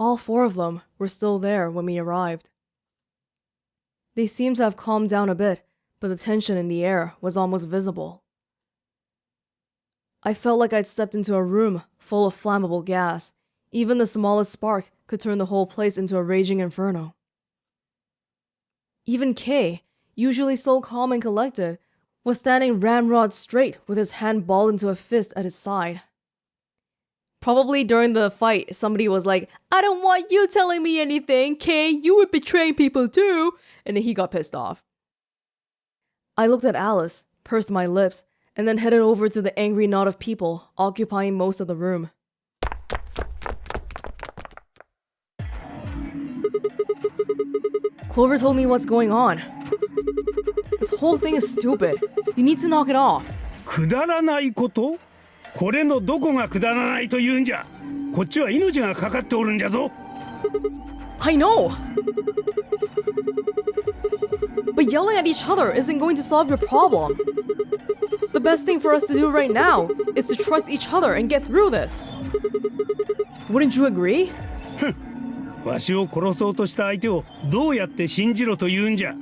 All 4 of them were still there when we arrived. They seemed to have calmed down a bit, but the tension in the air was almost visible. I felt like I'd stepped into a room full of flammable gas. Even the smallest spark could turn the whole place into a raging inferno. Even Kay, usually so calm and collected, was standing ramrod straight with his hand balled into a fist at his side. Probably during the fight, somebody was like, "I don't want you telling me anything, Kay, you were betraying people too," and then he got pissed off. I looked at Alice, pursed my lips, and then headed over to the angry knot of people occupying most of the room. Clover told me what's going on. This whole thing is stupid. You need to knock it off. くだらないこと？これのどこがくだらないと言うんじゃ。こっちは命がかかっておるんじゃぞ。I know! But yelling at each other isn't going to solve your problem. The best thing for us to do right now is to trust each other and get through this. Wouldn't you agree? わしを殺そうとした相手をどうやって信じろと言うんじゃ。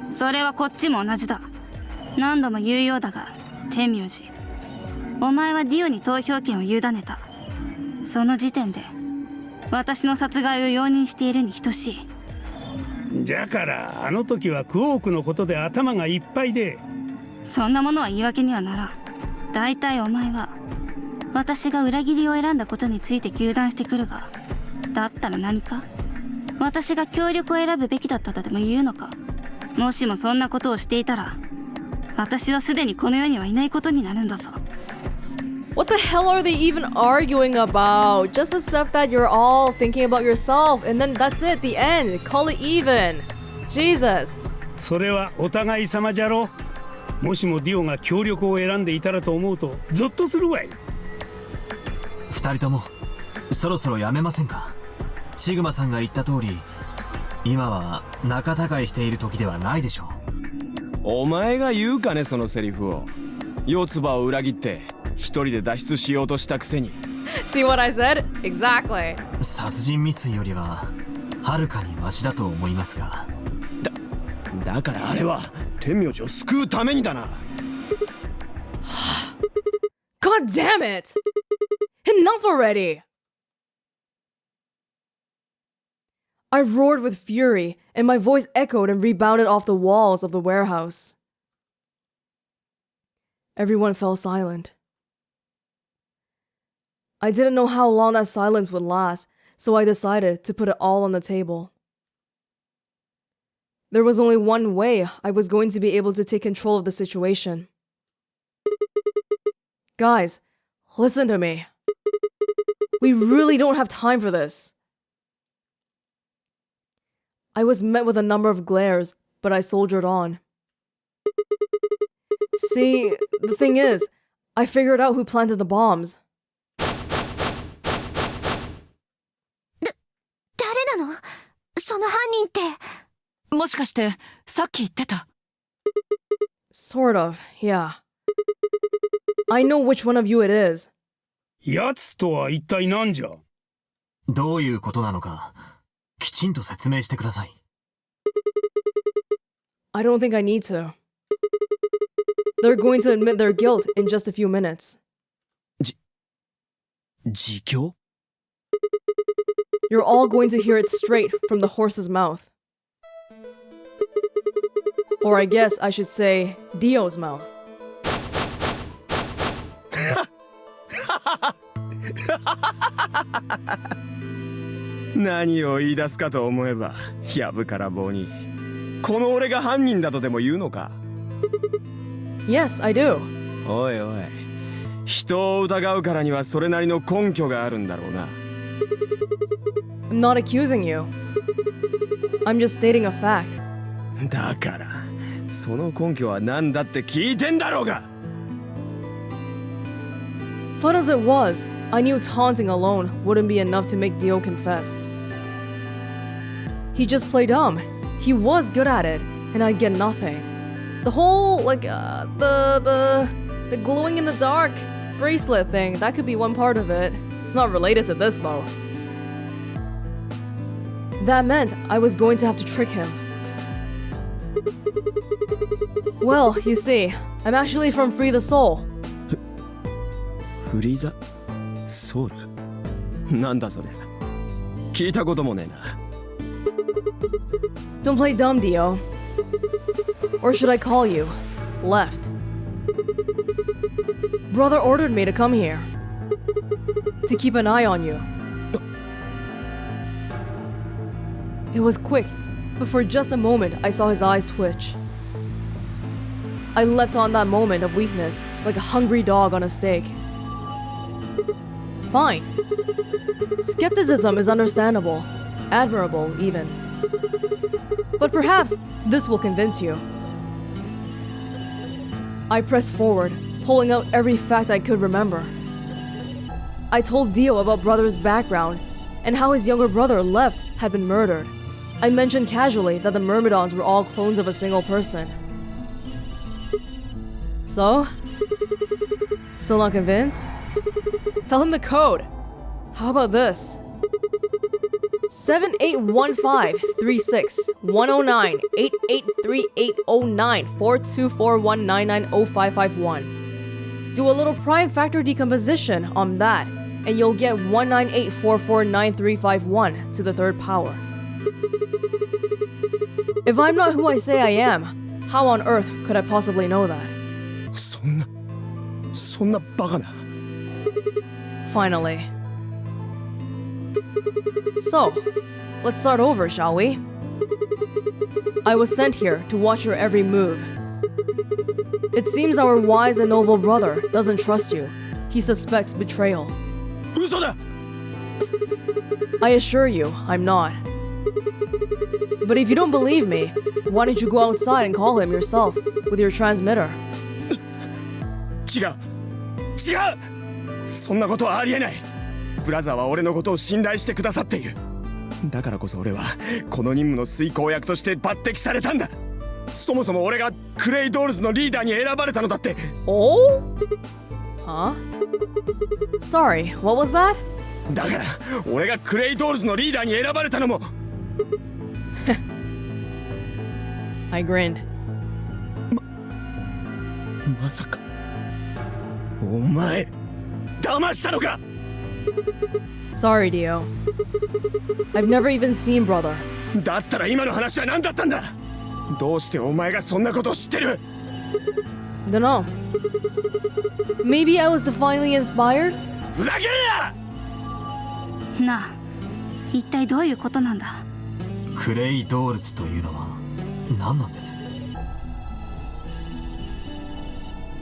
それはこっちも同じだ。何度も言うようだが、天明寺。お前はディオに投票権を委ねた。その時点で私の殺害を容認しているに等しい。じゃからあの時はクオークのことで頭がいっぱいで。そんなものは言い訳にはならん。だいたいお前は私が裏切りを選んだことについて糾弾してくるが、だったら何か私が協力を選ぶべきだったとでも言うのか。もしもそんなことをしていたら私はすでにこの世にはいないことになるんだぞ。What the hell are they even arguing about? Just accept that you're all thinking about yourself, and then that's it, the end. Call it even. Jesus. それはお互い様じゃろ。もしもディオが協力を選んでいたらと思うとゾッとするわい。2人ともそろそろやめませんか。シグマさんが言った通り、今は仲違いしている時ではないでしょう。お前が言うかね、そのセリフを。四つ葉を裏切って一人で脱出しようとしたくせに。See what I said? Exactly. 殺人未遂よりははるかにマシだと思いますが。だからあれは天明寺を救うためにだな。God damn it! Enough already! I roared with fury, and my voice echoed and rebounded off the walls of the warehouse. Everyone fell silent. I didn't know how long that silence would last, so I decided to put it all on the table. There was only one way I was going to be able to take control of the situation. Guys, listen to me. We really don't have time for this. I was met with a number of glares, but I soldiered on. See, the thing is, I figured out who planted the bombs. 誰なの？その犯人って。もしかしてさっき言ってた。Sort of, yeah. I know which one of you it is. やつとは一体何じゃ？どういうことなのか、きちんと説明してください。I don't think I need to. They're going to admit their guilt in just a few minutes. 自供？ You're all going to hear it straight from the horse's mouth. Or I guess I should say, Dio's mouth. 何を言い出すかと思えば、やぶから棒に。この俺が犯人だとでも言うのか？ Yes, I do. おいおい、人を疑うからにはそれなりの根拠があるんだろうな。I'm not accusing you. I'm just stating a fact. だから、その根拠は何だって聞いてんだろうが。Fun as it was, I knew taunting alone wouldn't be enough to make Dio confess. He just played dumb. He was good at it, and I'd get nothing. The whole, the glowing in the dark bracelet thing, that could be one part of it. It's not related to this though. That meant I was going to have to trick him. Well, you see, I'm actually from Free the Soul. フリーザソウルなんだそれ聞いたこともねえな Don't play dumb, Dio. Or should I call you Left? Brother ordered me to come here. To keep an eye on you. It was quick, but for just a moment I saw his eyes twitch. I leapt on that moment of weakness like a hungry dog on a steak. Fine. Skepticism is understandable, admirable even. But perhaps this will convince you. I pressed forward, pulling out every fact I could remember. I told Dio about Brother's background and how his younger brother, Left, had been murdered. I mentioned casually that the Myrmidons were all clones of a single person. So? Still not convinced? Tell him the code. How about this? 781536-109-883809-42419905551. Do a little prime factor decomposition on that, and you'll get 198449351 to the third power. If I'm not who I say I am, how on earth could I possibly know that? そんなバカな Finally. So, let's start over, shall we? I was sent here to watch your every move. It seems our wise and noble brother doesn't trust you. He suspects betrayal. 嘘だ I assure you, I'm not. But if you don't believe me, why don't you go outside and call him yourself with your transmitter? 違うそんなことはありえないブラザーは俺のことを信頼してくださっているだからこそ俺はこの任務の遂行役として抜擢されたんだそもそも俺がクレイドールズのリーダーに選ばれたのだって Oh? Huh? Sorry, what was that? だから俺がクレイドールズのリーダーに選ばれたのも I grinned. まさかお前騙したのか Sorry, Dio. I've never even seen brother. だったら今の話は何だったんだどうしてお前がそんなことを知ってる Dunno. Maybe I was divinely inspired? ふざけるななあ、一体どういうことなんだ。クレイドールズというのは何なんです？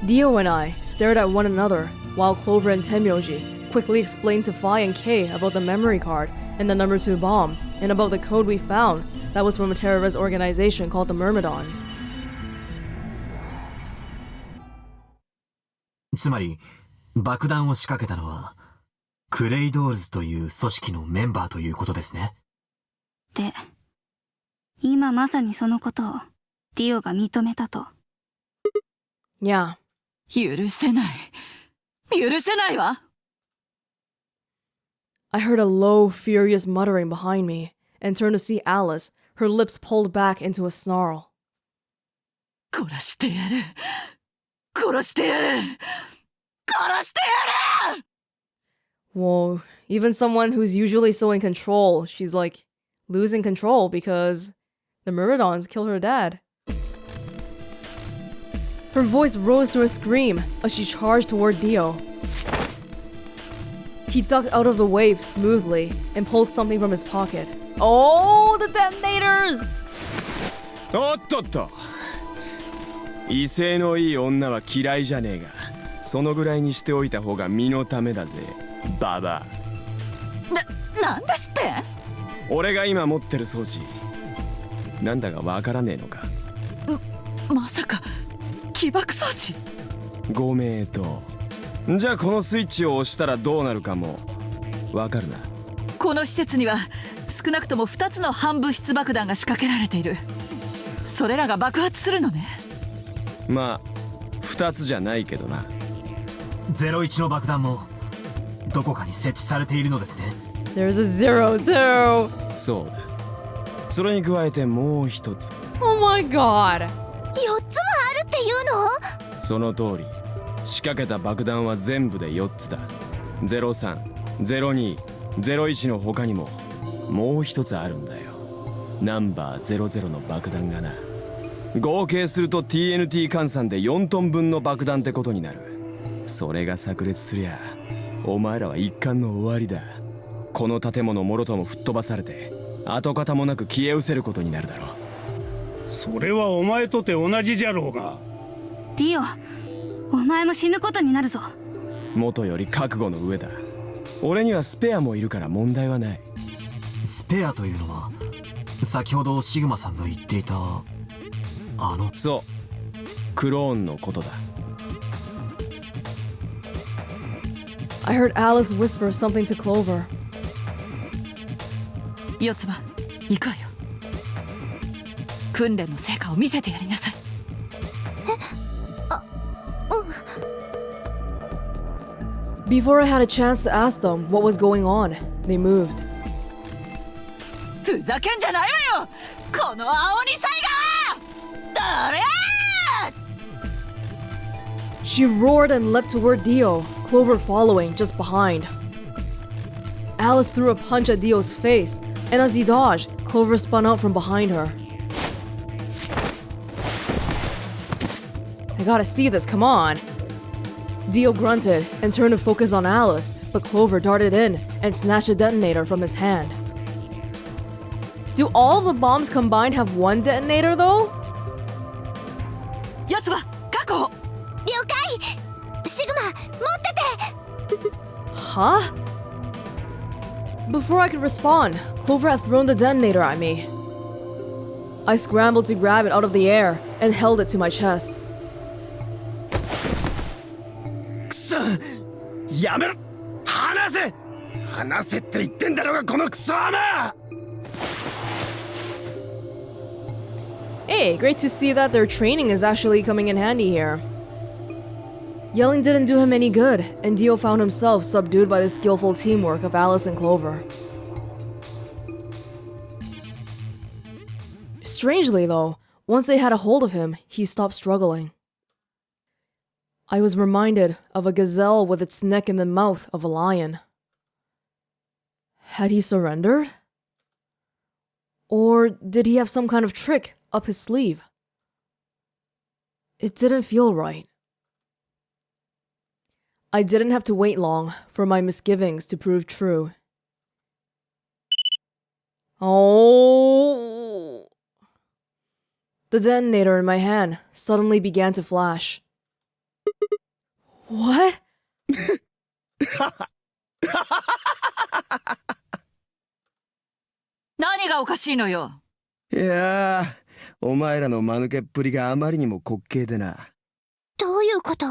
Dio and I stared at one another while Clover and Temyoji quickly explained to Phi and Kay about the memory card and the number 2 bomb, and about the code we found that was from a terrorist organization called the Myrmidons. つまり爆弾を仕掛けたのはクレイドールズという組織のメンバーということですね。で、今まさにそのことをディオが認めたと。Yeah. 許せないわ I heard a low, furious muttering behind me and turned to see Alice, her lips pulled back into a snarl. 殺してやる Whoa, even someone who's usually so in control, she's like losing control because the Myrmidons killed her dad. Her voice rose to a scream as she charged toward Dio. He ducked out of the way smoothly and pulled something from his pocket. Oh, the detonators! おっとっと威勢のいい女は嫌いじゃねえがそのぐらいにしておいた方が身のためだぜババアなんですって俺が今持ってる装置なんだかわからねえのかまさか起爆装置ご名答じゃあこのスイッチを押したらどうなるかもわかるなこの施設には少なくとも2つの半物質爆弾が仕掛けられているそれらが爆発するのねまあ2つじゃないけどな01の爆弾もどこかに設置されているのですね。 There's a 0 too. そうだそれに加えてもう一つ。 Oh my god. 4つもあるっていうの？その通り。仕掛けた爆弾は全部で4つだ。03、02、01の他にももう一つあるんだよ。ナンバー00の爆弾がな。合計すると TNT 換算で4トン分の爆弾ってことになる。それが炸裂すりゃお前らは一巻の終わりだ。この建物もろとも吹っ飛ばされて跡形もなく消え失せることになるだろう。それはお前とて同じじゃろうが。ディオ、お前も死ぬことになるぞ。元より覚悟の上だ。俺にはスペアもいるから問題はない。スペアというのは先ほどシグマさんが言っていたそう、クローンのことだ。 I heard Alice whisper something to Clover. 四つ葉、行くわよ。訓練の成果を見せてやりなさい。Before I had a chance to ask them what was going on, they moved. ふざけんじゃないわよ、この青二才が！どりゃー！ She roared and leapt toward Dio, Clover following just behind. Alice threw a punch at Dio's face, and as he dodged, Clover spun out from behind her. I gotta see this, come on. Dio grunted and turned to focus on Alice, but Clover darted in and snatched a detonator from his hand. Do all the bombs combined have one detonator though? 四つ葉、確保！了解！シグマ、持ってて！ Huh? Before I could respond, Clover had thrown the detonator at me. I scrambled to grab it out of the air and held it to my chest. くそ！やめろ！離せ！離せって言ってんだろうが、このクソ甘！ Hey, great to see that their training is actually coming in handy here. Yelling didn't do him any good, and Dio found himself subdued by the skillful teamwork of Alice and Clover. Strangely though, once they had a hold of him, he stopped struggling. I was reminded of a gazelle with its neck in the mouth of a lion. Had he surrendered? Or did he have some kind of trick up his sleeve? It didn't feel right. I didn't have to wait long for my misgivings to prove true. Oh! The detonator in my hand suddenly began to flash. What? 何がおかしいのよ。いやー、お前らの間抜けっぷりがあまりにも滑稽でな。どういうこと？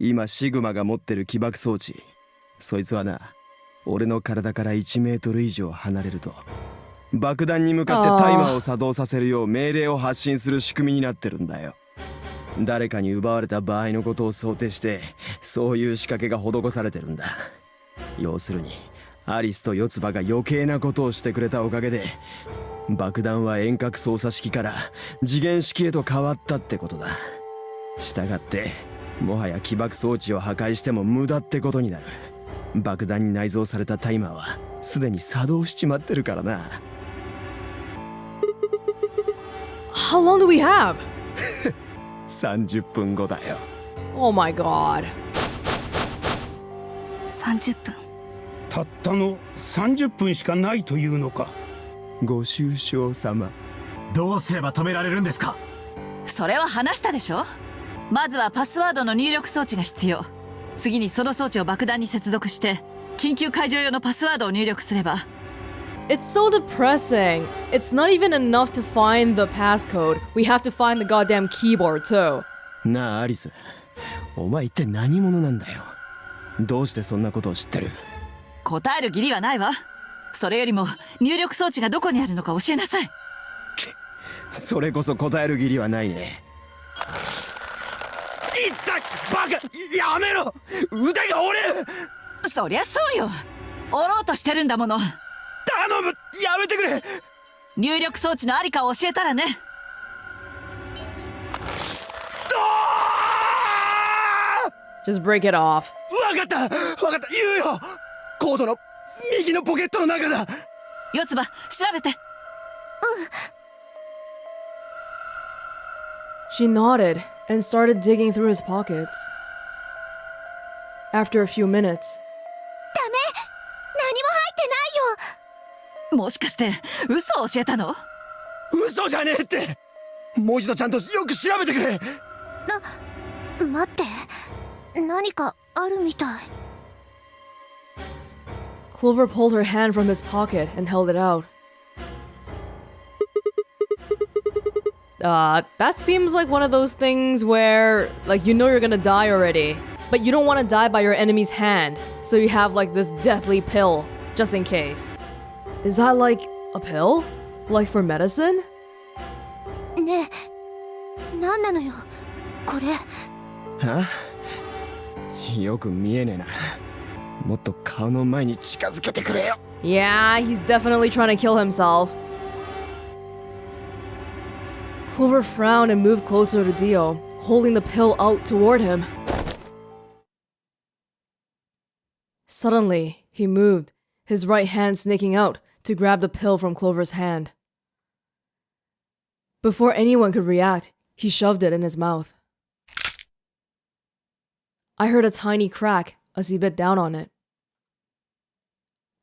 今シグマが持ってる起爆装置、そいつはな、俺の体から1メートル以上離れると爆弾に向かってタイマーを作動させるよう命令を発信する仕組みになってるんだよ。誰かに奪われた場合のことを想定してそういう仕掛けが施されてるんだ。要するにアリスと四つ葉が余計なことをしてくれたおかげで爆弾は遠隔操作式から次元式へと変わったってことだ。したがってもはや起爆装置を破壊しても無駄ってことになる。爆弾に内蔵されたタイマーはすでに作動しちまってるからな。How long do we have? 30分後だよ。Oh my god. 30分。たったの30分しかないというのか。ご愁傷様。どうすれば止められるんですか？それは話したでしょ。まずはパスワードの入力装置が必要。次にその装置を爆弾に接続して緊急解除用のパスワードを入力すれば。 It's so depressing. It's not even enough to find the passcode. We have to find the goddamn keyboard too. なあアリス、お前一体何者なんだよ。どうしてそんなことを知ってる？答える義理はないわ。それよりも入力装置がどこにあるのか教えなさい。それこそ答える義理はないね。いったバカ、やめろ、腕が折れる。そりゃそうよ、折ろうとしてるんだもの。だ頼む、やめてくれ。入力装置のありかを教えたらね。Just break it off. わかった、わかった、言うよ。コードの右のポケットの中だ。四つ葉、調べて。She nodded and started digging through his pockets. After a few minutes, ダメ、何も入ってないよ。もしかして嘘を教えたの？嘘じゃねえって。もう一度ちゃんとよく調べてくれ。待って、何かあるみたい。 Clover pulled her hand from his pocket and held it out. That seems like one of those things where, like, you know you're gonna die already, but you don't want to die by your enemy's hand, so you have, like, this deathly pill, just in case. Is that, like, a pill? Like for medicine? ねえ、何なのよ、これ。は？よく見えねえな。もっと顔の前に近づけてくれよ。Yeah, he's definitely trying to kill himself. Clover frowned and moved closer to Dio, holding the pill out toward him. Suddenly, he moved, his right hand snaking out to grab the pill from Clover's hand. Before anyone could react, he shoved it in his mouth. I heard a tiny crack as he bit down on it.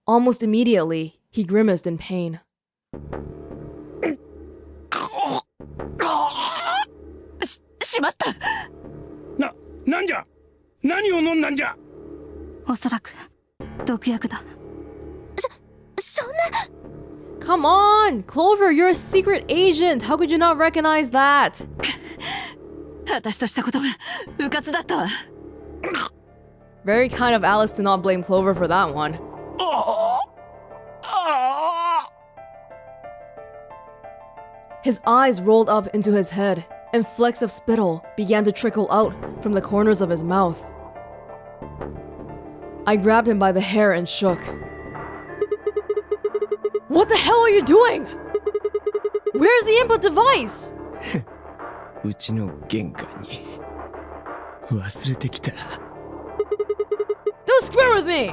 Almost immediately, he grimaced in pain. しまった。なんじゃ、何を飲んだんじゃ。おそらく毒薬だ。そんな。 Come on! Clover, you're a secret agent! How could you not recognize that? 私としたことが迂闊だったわ。Very kind of Alice to not blame Clover for that one. His eyes rolled up into his head, and flecks of spittle began to trickle out from the corners of his mouth. I grabbed him by the hair and shook. What the hell are you doing? Where's the input device? うちの玄関に忘れてきた。Don't square with me!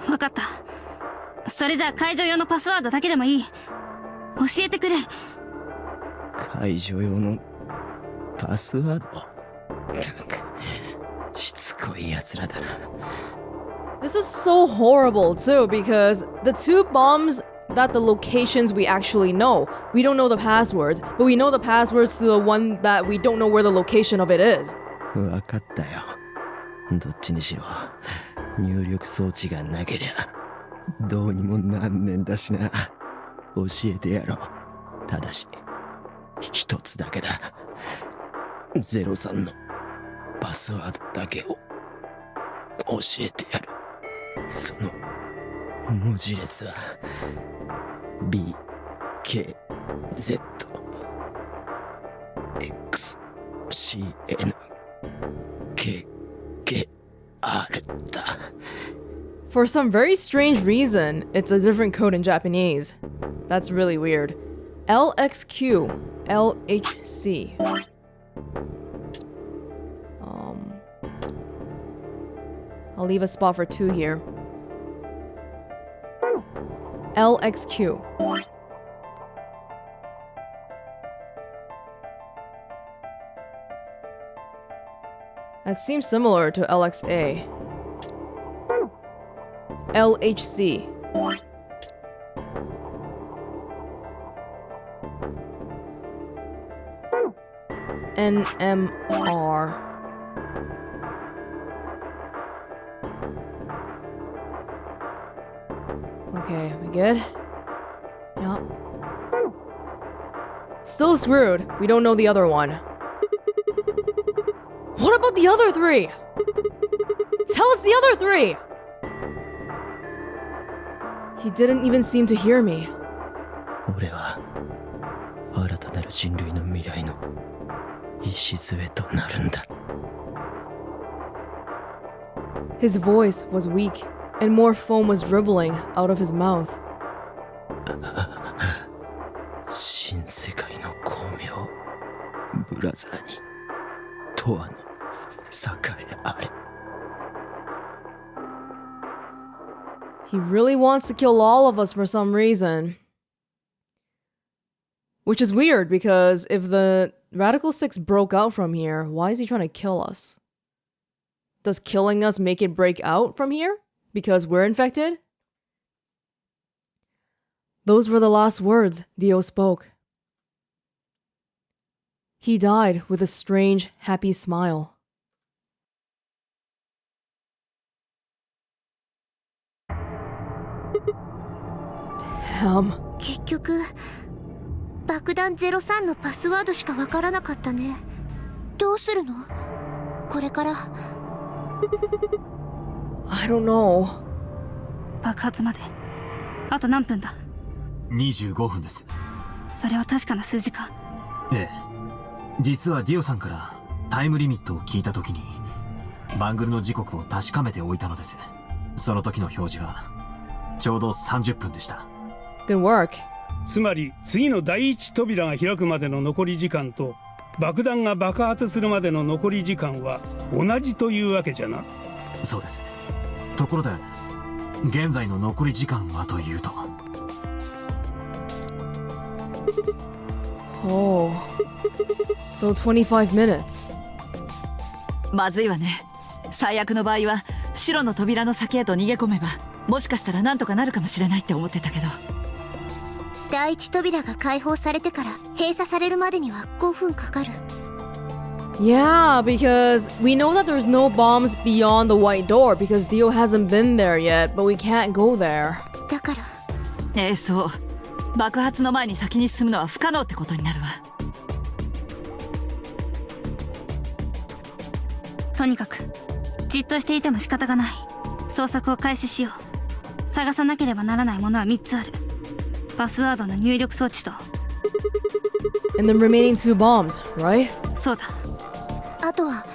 わかった。それじゃあ解除用のパスワードだけでもいい。教えてくれ。解除用のパスワード。しつこい奴らだな。This is so horrible too, because the two bombs that the locations we actually know, we don't know the passwords, but we know the passwords to the one that we don't know where the location of it is. わかったよ。どっちにしろ入力装置がなけりゃどうにもなんねんだしな。教えてやろう。ただし一つだけだ。03のパスワードだけを教えてやる。その文字列は B K Z X C N K K R だ。For some very strange reason, it's a different code in Japanese. That's really weird. LXQ LHC. I'll leave a spot for 2 here. LXQ. That seems similar to LXA. LHC. NMR. Okay, we good? Yeah. Still screwed. We don't know the other one. What about the other 3? Tell us the other 3! He didn't even seem to hear me. 俺は新たなる人類の未来の礎となるんだ。His voice was weak, and more foam was dribbling out of his mouth. 新世界の光明ブラザーに永遠に栄えあれ He really wants to kill all of us for some reason. Which is weird, because if the Radical Six broke out from here, why is he trying to kill us? Does killing us make it break out from here? Because we're infected? Those were the last words Dio spoke. He died with a strange, happy smile. Damn. 結局爆弾03のパスワードしかわからなかったね。どうするの？これから。 I don't know. 爆発まであと何分だ？ 25分です。それは確かな数字か？ええ、実はディオさんからタイムリミットを聞いた時にバングルの時刻を確かめておいたのです。その時の表示がちょうど30分でした。 Good work. つまり次の第一扉が開くまでの残り時間と爆弾が爆発するまでの残り時間は同じというわけじゃな。そうです。ところで現在の残り時間はというと。 Oh, so 25 minutes. まずいわね。最悪の場合は白の扉の先へと逃げ込めばもしかしたらなんとかなるかもしれないって思ってたけど。第一扉が開放されてから閉鎖されるまでには5分かかる。 Yeah, because we know that there's no bombs beyond the white door because Dio hasn't been there yet, but we can't go there. だから。そう。爆発の前に先に進むのは不可能ってことになるわ。とにかくじっとしていても仕方がない。捜索を開始しよう。探さなければならないものは3つある。パスワードの入力装置と And the remaining 2 bombs, right? そうだ。あとは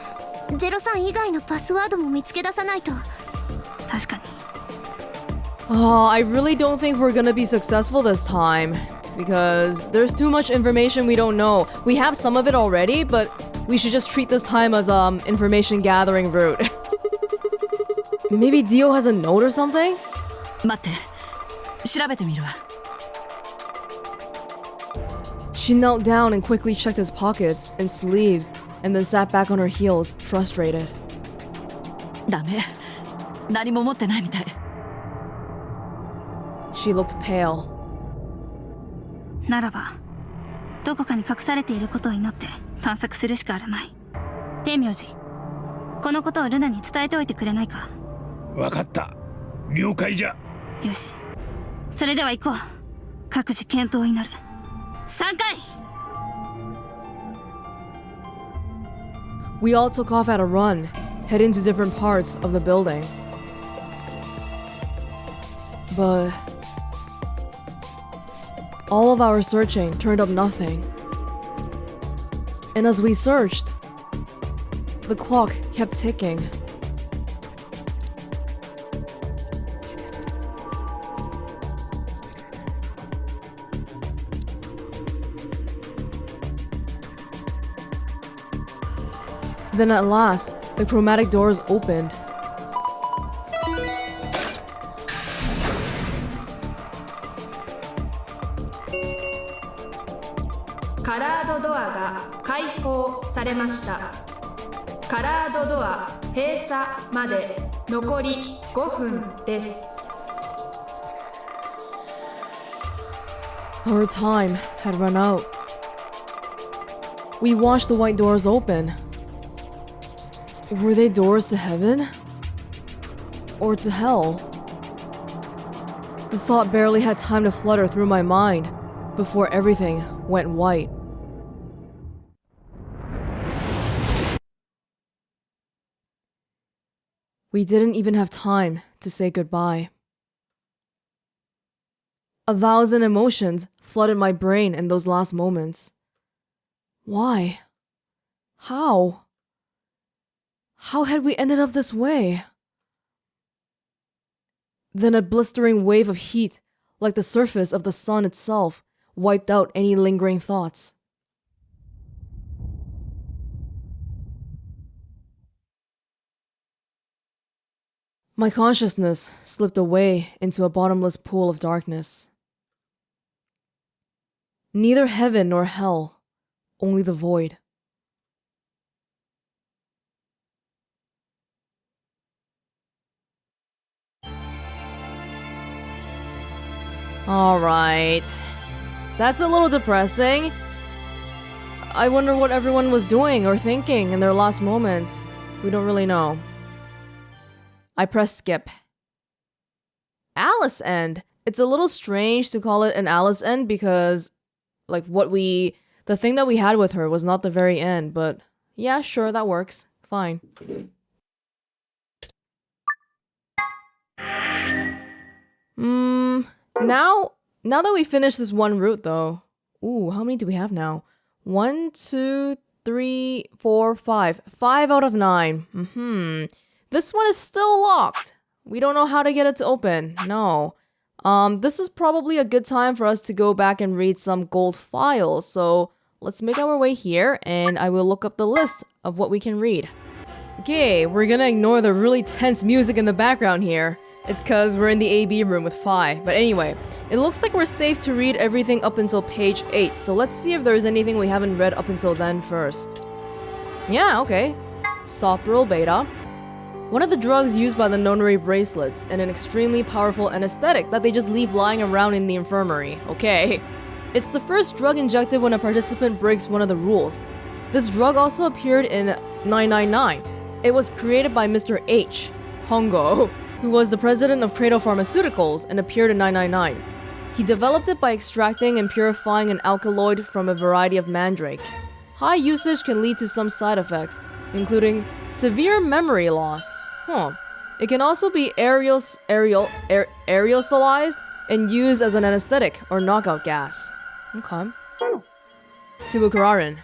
03以外のパスワードも見つけ出さないと。確かに。 Oh, I really don't think we're gonna be successful this time because there's too much information we don't know. We have some of it already, but we should just treat this time as information gathering route. Maybe Dio has a note or something? 待って、調べてみるわ。 She knelt down and quickly checked his pockets and sleeves and then sat back on her heels, frustrated. ダメ。何も持ってないみたい。 She looked pale. ならばどこかに隠されていることを祈って探索するしかあるまい。天明寺、このことをルナに伝えておいてくれないか？わかった。了解じゃ。よし、それでは行こう。各自健闘を祈る。3回。 We all took off at a run, heading to different parts of the building. But all of our searching turned up nothing. And as we searched, the clock kept ticking. Then at last, the chromatic doors opened. Colored door が開放されました。Colored door 閉鎖まで残り5分です。 Our time had run out. We watched the white doors open. Were they doors to heaven? Or to hell? The thought barely had time to flutter through my mind before everything went white. We didn't even have time to say goodbye. 1,000 emotions flooded my brain in those last moments. Why? How? How had we ended up this way? Then a blistering wave of heat, like the surface of the sun itself, wiped out any lingering thoughts. My consciousness slipped away into a bottomless pool of darkness. Neither heaven nor hell, only the void. Alright. That's a little depressing. I wonder what everyone was doing or thinking in their last moments. We don't really know. I press skip. Alice End. It's a little strange to call it an Alice End because, like, the thing that we had with her was not the very end, but yeah, sure, that works. Fine. Now that we finished this one route though, ooh, how many do we have now? 1, 2, 3, 4, 5. 5 out of 9. This one is still locked. We don't know how to get it to open. No. This is probably a good time for us to go back and read some gold files. So let's make our way here and I will look up the list of what we can read. Okay, we're gonna ignore the really tense music in the background here. It's cause we're in the AB room with Phi. But anyway, it looks like we're safe to read everything up until page 8. So let's see if there's anything we haven't read up until then first. Yeah, okay. Sopril Beta. One of the drugs used by the Nonary bracelets, and an extremely powerful anesthetic that they just leave lying around in the infirmary. Okay. It's the first drug injected when a participant breaks one of the rules. This drug also appeared in 999. It was created by Mr. H. Hongo, who was the president of Cradle Pharmaceuticals and appeared in 999. He developed it by extracting and purifying an alkaloid from a variety of mandrake. High usage can lead to some side effects, including severe memory loss. It can also be aerosolized and used as an anesthetic or knockout gas. Okay. Tibukararin.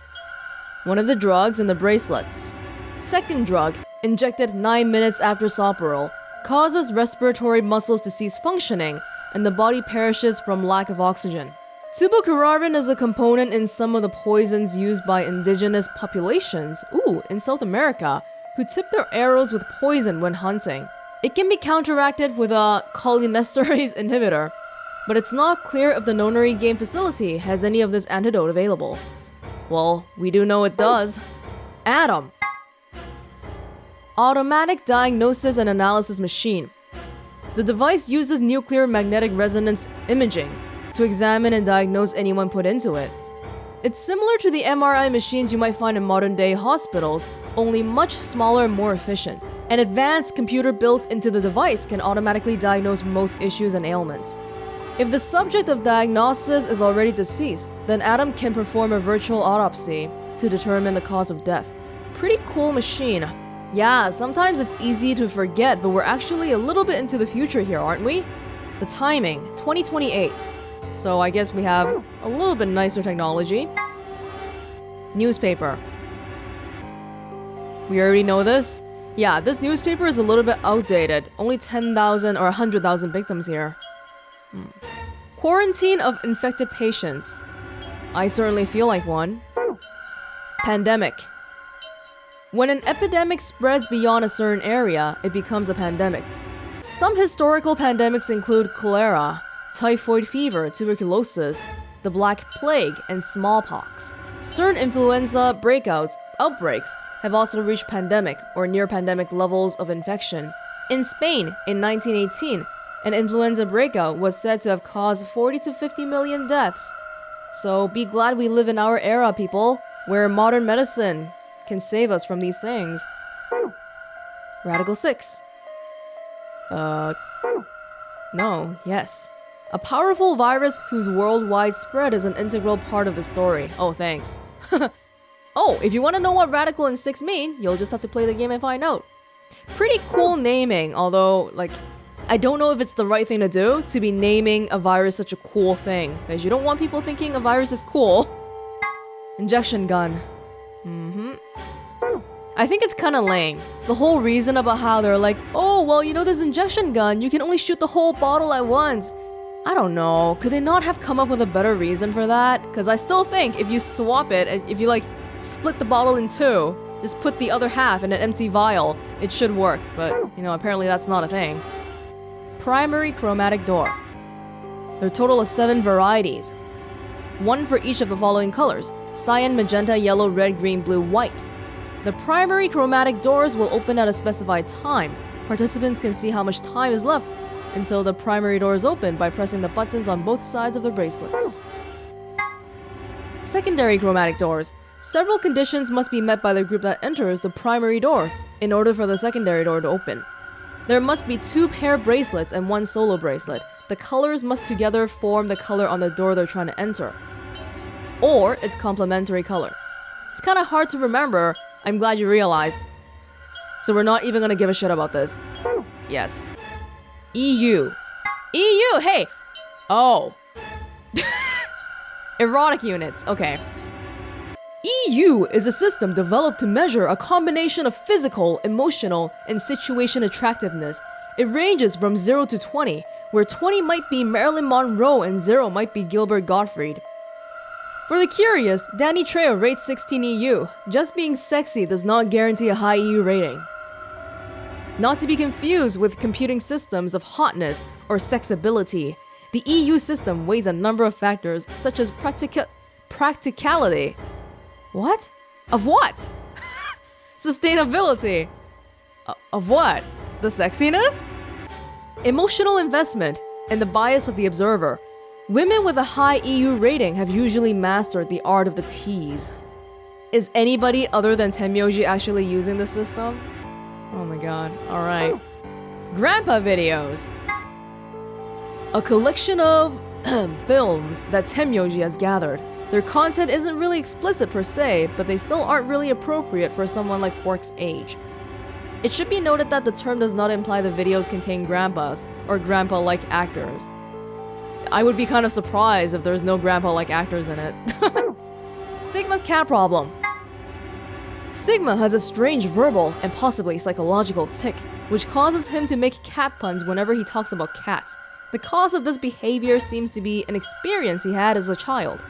One of the drugs in the bracelets. Second drug, injected 9 minutes after Sopril, causes respiratory muscles to cease functioning and the body perishes from lack of oxygen. Tibukararin is a component in some of the poisons used by indigenous populations, in South America, who tip their arrows with poison when hunting. It can be counteracted with a cholinesterase inhibitor, but it's not clear if the Nonary Game facility has any of this antidote available. Well, we do know it does. Atom. Automatic diagnosis and analysis machine. The device uses nuclear magnetic resonance imaging to examine and diagnose anyone put into it. It's similar to the MRI machines you might find in modern-day hospitals, only much smaller and more efficient. An advanced computer built into the device can automatically diagnose most issues and ailments. If the subject of diagnosis is already deceased, then Atom can perform a virtual autopsy to determine the cause of death. Pretty cool machine. Yeah, sometimes it's easy to forget, but we're actually a little bit into the future here, aren't we? The timing, 2028. So I guess we have a little bit nicer technology. Newspaper. We already know this. Yeah, this newspaper is a little bit outdated. Only 10,000 or 100,000 victims here. Quarantine of infected patients. I certainly feel like one. Pandemic. When an epidemic spreads beyond a certain area, it becomes a pandemic. Some historical pandemics include cholera, typhoid fever, tuberculosis, the Black Plague, and smallpox. Certain influenza outbreaks have also reached pandemic or near-pandemic levels of infection. In Spain, in 1918, an influenza breakout was said to have caused 40 to 50 million deaths. So be glad we live in our era, people, where modern medicine can save us from these things. Radical 6. No, yes. A powerful virus whose worldwide spread is an integral part of the story. Oh, thanks. Oh, if you want to know what Radical and 6 mean, you'll just have to play the game and find out. Pretty cool naming, although, like, I don't know if it's the right thing to do, to be naming a virus such a cool thing, because you don't want people thinking a virus is cool. Injection gun. I think it's kind of lame. The whole reason about how they're like, oh, well, you know, this injection gun, you can only shoot the whole bottle at once. I don't know. Could they not have come up with a better reason for that? Because I still think if you swap it, and if you like split the bottle in two, just put the other half in an empty vial, it should work. But, you know, apparently that's not a thing. Primary chromatic door. There are a total of 7 varieties. 1 for each of the following colors: cyan, magenta, yellow, red, green, blue, white. The primary chromatic doors will open at a specified time. Participants can see how much time is left until the primary door is open by pressing the buttons on both sides of the bracelets. Secondary chromatic doors. Several conditions must be met by the group that enters the primary door in order for the secondary door to open. There must be 2 pair bracelets and 1 solo bracelet. The colors must together form the color on the door they're trying to enter, or its complementary color. It's kind of hard to remember. I'm glad you realized. So we're not even gonna give a shit about this. Yes. EU. EU, hey! Oh. Erotic units, okay. EU is a system developed to measure a combination of physical, emotional, and situation attractiveness. It ranges from 0 to 20, where 20 might be Marilyn Monroe and 0 might be Gilbert Gottfried. For the curious, Danny Trejo rates 16 EU. Just being sexy does not guarantee a high EU rating. Not to be confused with computing systems of hotness or sexability. The EU system weighs a number of factors such as practicality. What? Of what? Sustainability. Of what? The sexiness? Emotional investment and the bias of the observer. Women with a high EU rating have usually mastered the art of the tease. Is anybody other than Tenmyoji actually using the system? Oh my god, alright. Grandpa videos. A collection of films that Tenmyoji has gathered. Their content isn't really explicit per se, but they still aren't really appropriate for someone like Quark's age. It should be noted that the term does not imply the videos contain grandpas or grandpa-like actors. I would be kind of surprised if there's no grandpa-like actors in it. Sigma's cat problem. Sigma has a strange verbal and possibly psychological tic, which causes him to make cat puns whenever he talks about cats. The cause of this behavior seems to be an experience he had as a child.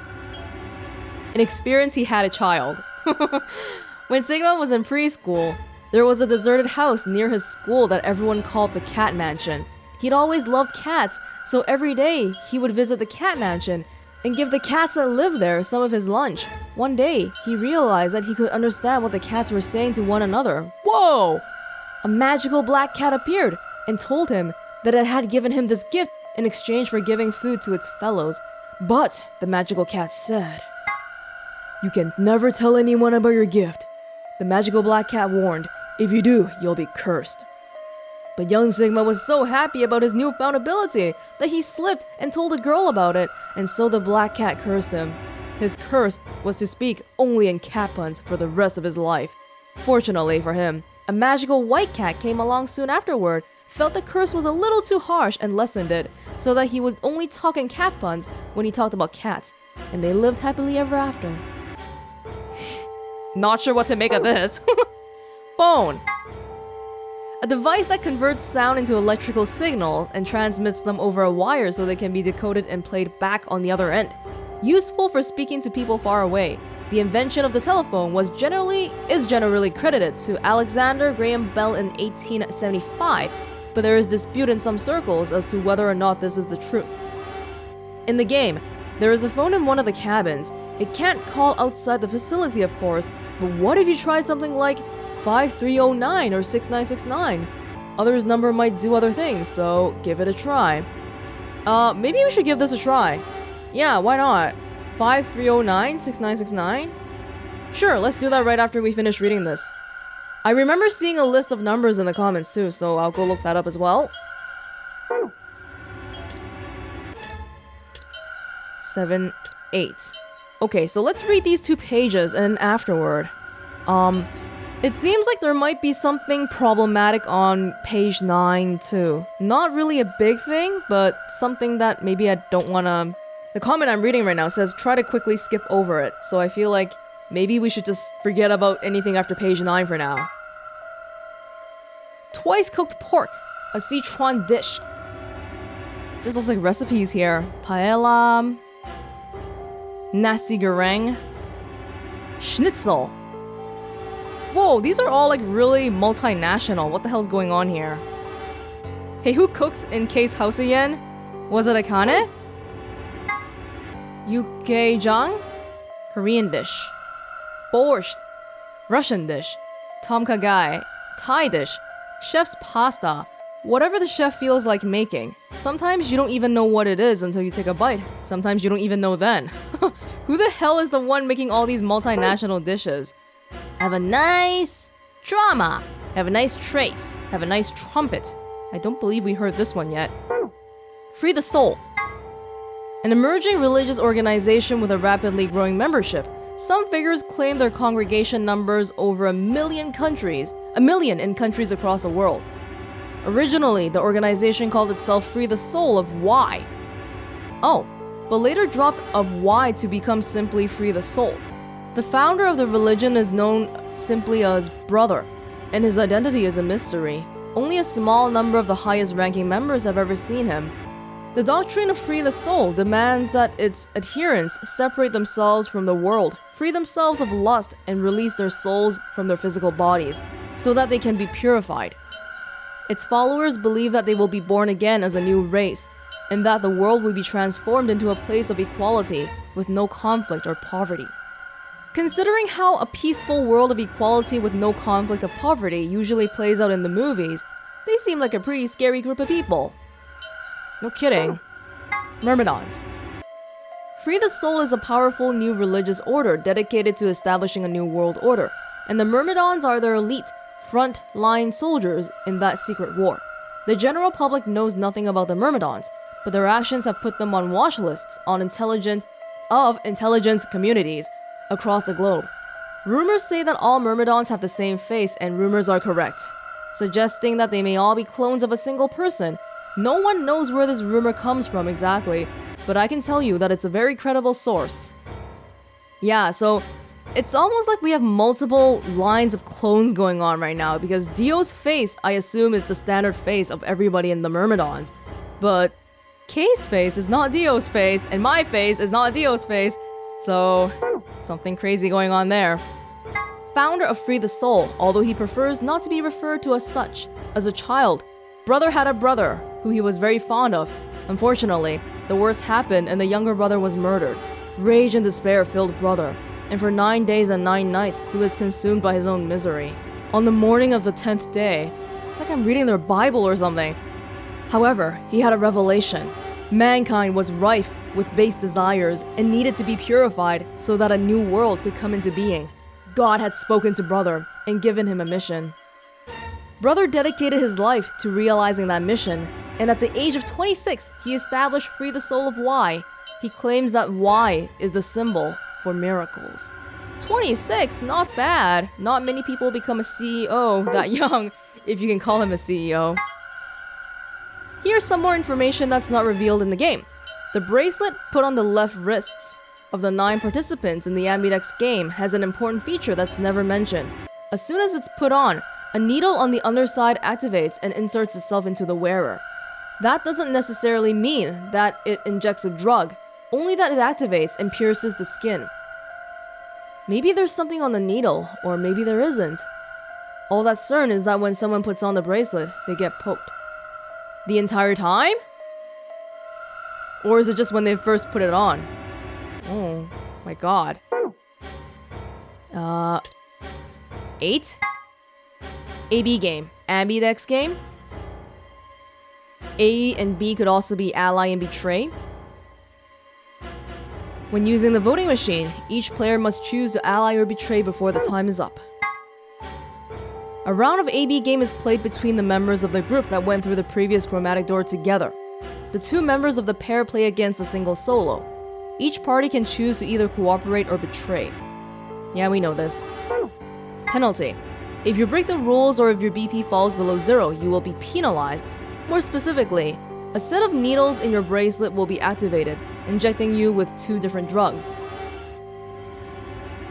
When Sigma was in preschool, there was a deserted house near his school that everyone called the Cat Mansion. He'd always loved cats, so every day he would visit the Cat Mansion and give the cats that lived there some of his lunch. One day, he realized that he could understand what the cats were saying to one another. Whoa! A magical black cat appeared and told him that it had given him this gift in exchange for giving food to its fellows. But, the magical cat said, "You can never tell anyone about your gift." The magical black cat warned, "If you do, you'll be cursed." But young Sigma was so happy about his newfound ability that he slipped and told a girl about it, and so the black cat cursed him. His curse was to speak only in cat puns for the rest of his life. Fortunately for him, a magical white cat came along soon afterward, felt the curse was a little too harsh and lessened it, so that he would only talk in cat puns when he talked about cats, and they lived happily ever after. Not sure what to make of this. Phone. A device that converts sound into electrical signals and transmits them over a wire so they can be decoded and played back on the other end. Useful for speaking to people far away. The invention of the telephone is generally credited to Alexander Graham Bell in 1875, but there is dispute in some circles as to whether or not this is the truth. In the game, there is a phone in one of the cabins. It can't call outside the facility, of course, but what if you try something like 5309 or 6969? Others' number might do other things, so give it a try. Maybe we should give this a try. Yeah, why not? 5309, 6969? Sure, let's do that right after we finish reading this. I remember seeing a list of numbers in the comments too, so I'll go look that up as well. 7, 8. Okay, so let's read these 2 pages and afterward. It seems like there might be something problematic on page 9 too. Not really a big thing, but something that maybe I don't wanna... The comment I'm reading right now says try to quickly skip over it, so I feel like Maybe we should just forget about anything after page 9 for now. Twice cooked pork, a Sichuan dish. Just looks like recipes here. Paella, nasi goreng, schnitzel. Whoa, these are all like really multinational. What the hell's going on here? Hey, who cooks in Kei's house again? Was it Akane? Yukkejang? Korean dish. Borscht. Russian dish. Tom Kha Gai. Thai dish. Chef's pasta. Whatever the chef feels like making. Sometimes you don't even know what it is until you take a bite. Sometimes you don't even know then. Who the hell is the one making all these multinational dishes? Have a nice drama. Have a nice trace. Have a nice trumpet. I don't believe we heard this one yet. Free the Soul. An emerging religious organization with a rapidly growing membership. Some figures claim their congregation numbers over 1 million countries. 1 million in countries across the world. Originally, the organization called itself Free the Soul of Y. Oh, but later dropped of Y to become simply Free the Soul. The founder of the religion is known simply as Brother, and his identity is a mystery. Only a small number of the highest-ranking members have ever seen him. The doctrine of Free the Soul demands that its adherents separate themselves from the world, free themselves of lust, and release their souls from their physical bodies, so that they can be purified. Its followers believe that they will be born again as a new race, and that the world will be transformed into a place of equality, with no conflict or poverty. Considering how a peaceful world of equality with no conflict or poverty usually plays out in the movies, they seem like a pretty scary group of people. No kidding. Myrmidons. Free the Soul is a powerful new religious order dedicated to establishing a new world order, and the Myrmidons are their elite, front-line soldiers in that secret war. The general public knows nothing about the Myrmidons, but their actions have put them on watch lists on intelligence communities across the globe. Rumors say that all Myrmidons have the same face, and rumors are correct, suggesting that they may all be clones of a single person. No one knows where this rumor comes from exactly, but I can tell you that it's a very credible source. Yeah, so it's almost like we have multiple lines of clones going on right now, because Dio's face, I assume, is the standard face of everybody in the Myrmidons, but Kei's face is not Dio's face, and my face is not Dio's face, so something crazy going on there. Founder of Free the Soul, although he prefers not to be referred to as such. As a child, Brother had a brother who he was very fond of. Unfortunately, the worst happened and the younger brother was murdered. Rage and despair filled Brother, and for 9 days and 9 nights he was consumed by his own misery. On the morning of the 10th day, it's like I'm reading their Bible or something. However, he had a revelation. Mankind was rife with base desires and needed to be purified so that a new world could come into being. God had spoken to Brother and given him a mission. Brother dedicated his life to realizing that mission, and at the age of 26, he established Free the Soul of Y. He claims that Y is the symbol for miracles. 26, not bad. Not many people become a CEO that young, if you can call him a CEO. Here's some more information that's not revealed in the game. The bracelet put on the left wrists of the 9 participants in the Ambidex game has an important feature that's never mentioned. As soon as it's put on, a needle on the underside activates and inserts itself into the wearer. That doesn't necessarily mean that it injects a drug, only that it activates and pierces the skin. Maybe there's something on the needle, or maybe there isn't. All that's certain is that when someone puts on the bracelet, they get poked. The entire time? Or is it just when they first put it on? Oh my god. 8? AB game. Ambidex game. A and B could also be ally and betray. When using the voting machine, each player must choose to ally or betray before the time is up. A round of AB game is played between the members of the group that went through the previous chromatic door together. The 2 members of the pair play against a single solo. Each party can choose to either cooperate or betray. Yeah, we know this. Penalty. If you break the rules or if your BP falls below 0, you will be penalized. More specifically, a set of needles in your bracelet will be activated, injecting you with 2 different drugs.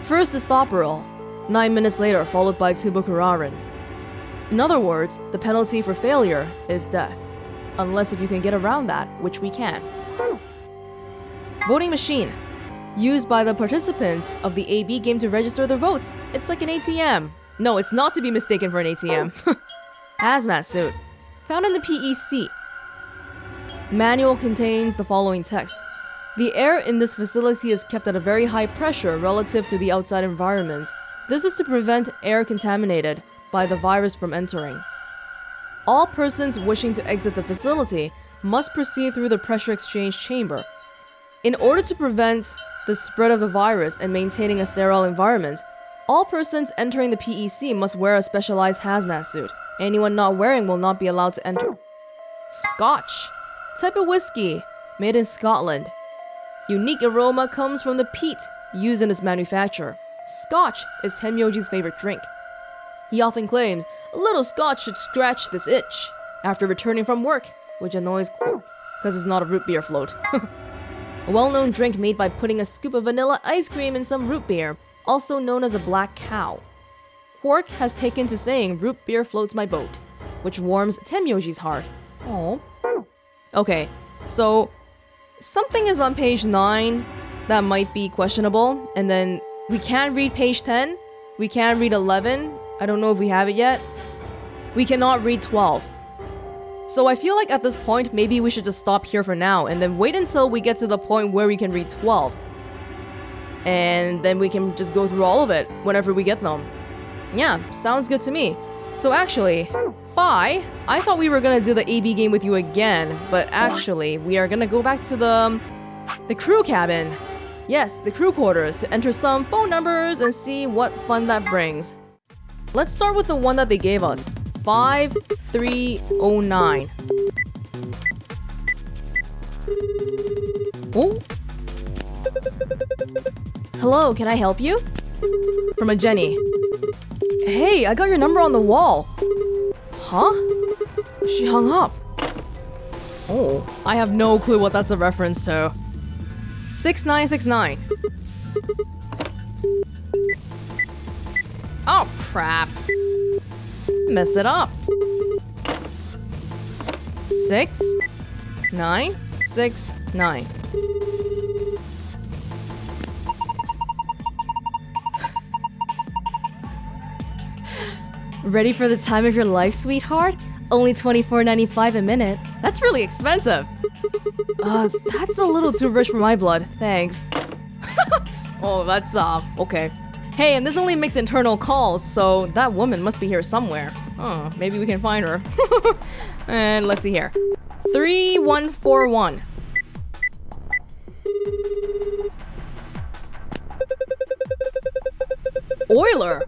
First is Soparil, 9 minutes later followed by Tubocurarin. In other words, the penalty for failure is death. Unless if you can get around that, which we can. Voting machine. Used by the participants of the AB game to register their votes. It's like an ATM. No, it's not to be mistaken for an ATM. Hazmat suit. Found in the PEC. Manual contains the following text. The air in this facility is kept at a very high pressure relative to the outside environment. This is to prevent air contaminated by the virus from entering. All persons wishing to exit the facility must proceed through the pressure exchange chamber. In order to prevent the spread of the virus and maintaining a sterile environment, all persons entering the PEC must wear a specialized hazmat suit. Anyone not wearing will not be allowed to enter. Scotch. Type of whiskey, made in Scotland. Unique aroma comes from the peat used in its manufacture. Scotch is Tenmyoji's favorite drink. He often claims, a little scotch should scratch this itch, after returning from work, which annoys Quark, because it's not a root beer float. A well-known drink made by putting a scoop of vanilla ice cream in some root beer, also known as a black cow. Quark has taken to saying root beer floats my boat, which warms Tenmyoji's heart. Oh. Okay, so something is on page 9 that might be questionable, and then we can read page 10, we can read 11, I don't know if we have it yet. We cannot read 12. So I feel like at this point, maybe we should just stop here for now and then wait until we get to the point where we can read 12. And then we can just go through all of it whenever we get them. Yeah, sounds good to me. So actually, Phi, I thought we were gonna do the AB game with you again, but actually, we are gonna go back to the crew cabin. Yes, the crew quarters to enter some phone numbers and see what fun that brings. Let's start with the one that they gave us. 5309. Oh. Hello, can I help you? From a Jenny. Hey, I got your number on the wall. Huh? She hung up. Oh, I have no clue what that's a reference to. 6969. Oh, crap. Messed it up. 6969. Ready for the time of your life, sweetheart? Only $24.95 a minute. That's really expensive. That's a little too rich for my blood. Thanks. Oh, that's, okay. Hey, and this only makes internal calls, so that woman must be here somewhere. Oh, maybe we can find her. And let's see here. 3141. Euler!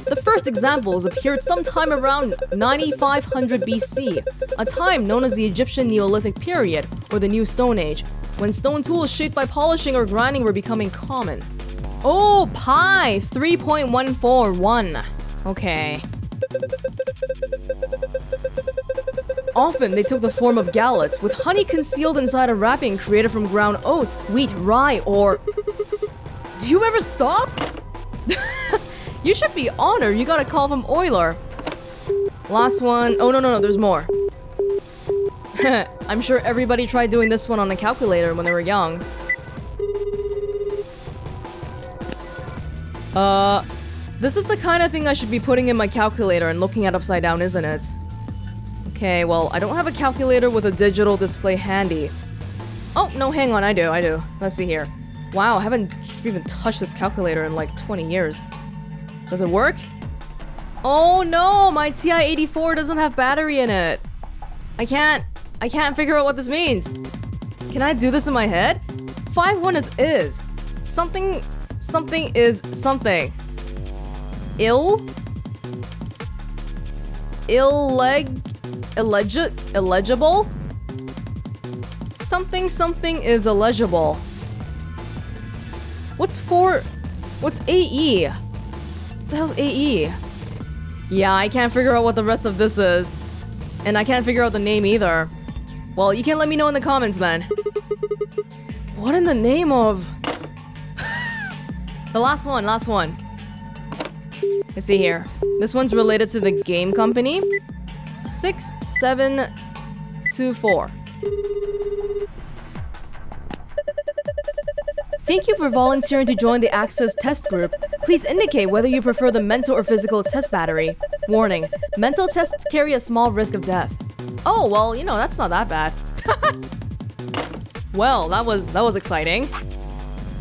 The first examples appeared sometime around 9500 BC, a time known as the Egyptian Neolithic period, or the New Stone Age, when stone tools shaped by polishing or grinding were becoming common. Oh, pi 3.141. Okay. Often they took the form of gallets, with honey concealed inside a wrapping created from ground oats, wheat, rye, or... Do you ever stop? You should be honored, you got a call from Euler. Last one. Oh, no, there's more. I'm sure everybody tried doing this one on a calculator when they were young. This is the kind of thing I should be putting in my calculator and looking at upside down, isn't it? Okay, well, I don't have a calculator with a digital display handy. Oh, no, hang on, I do. Let's see here. Wow, I haven't even touched this calculator in like 20 years. Does it work? Oh no, my TI-84 doesn't have battery in it. I can't figure out what this means. Can I do this in my head? 5-1 is. Something is something. Illegible? Something is illegible. What's AE? What the hell's AE? Yeah, I can't figure out what the rest of this is. And I can't figure out the name either. Well, you can let me know in the comments then. What in the name of... The last one, last one. Let's see here. This one's related to the game company. 6724. Thank you for volunteering to join the Aksys test group. Please indicate whether you prefer the mental or physical test battery. Warning, mental tests carry a small risk of death. Oh, well, you know, that's not that bad. Well, that was exciting.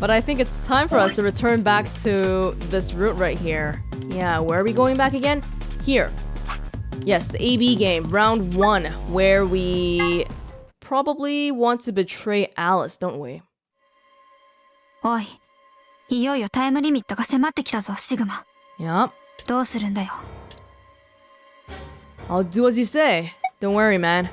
But I think it's time for us to return back to this route right here. Yeah, where are we going back again? Here. Yes, the AB game, round 1, where we probably want to betray Alice, don't we? おい、いよいよタイムリミットが迫ってきたぞ、シグマ。 Yup. どうするんだよ。 I'll do as you say. Don't worry, man.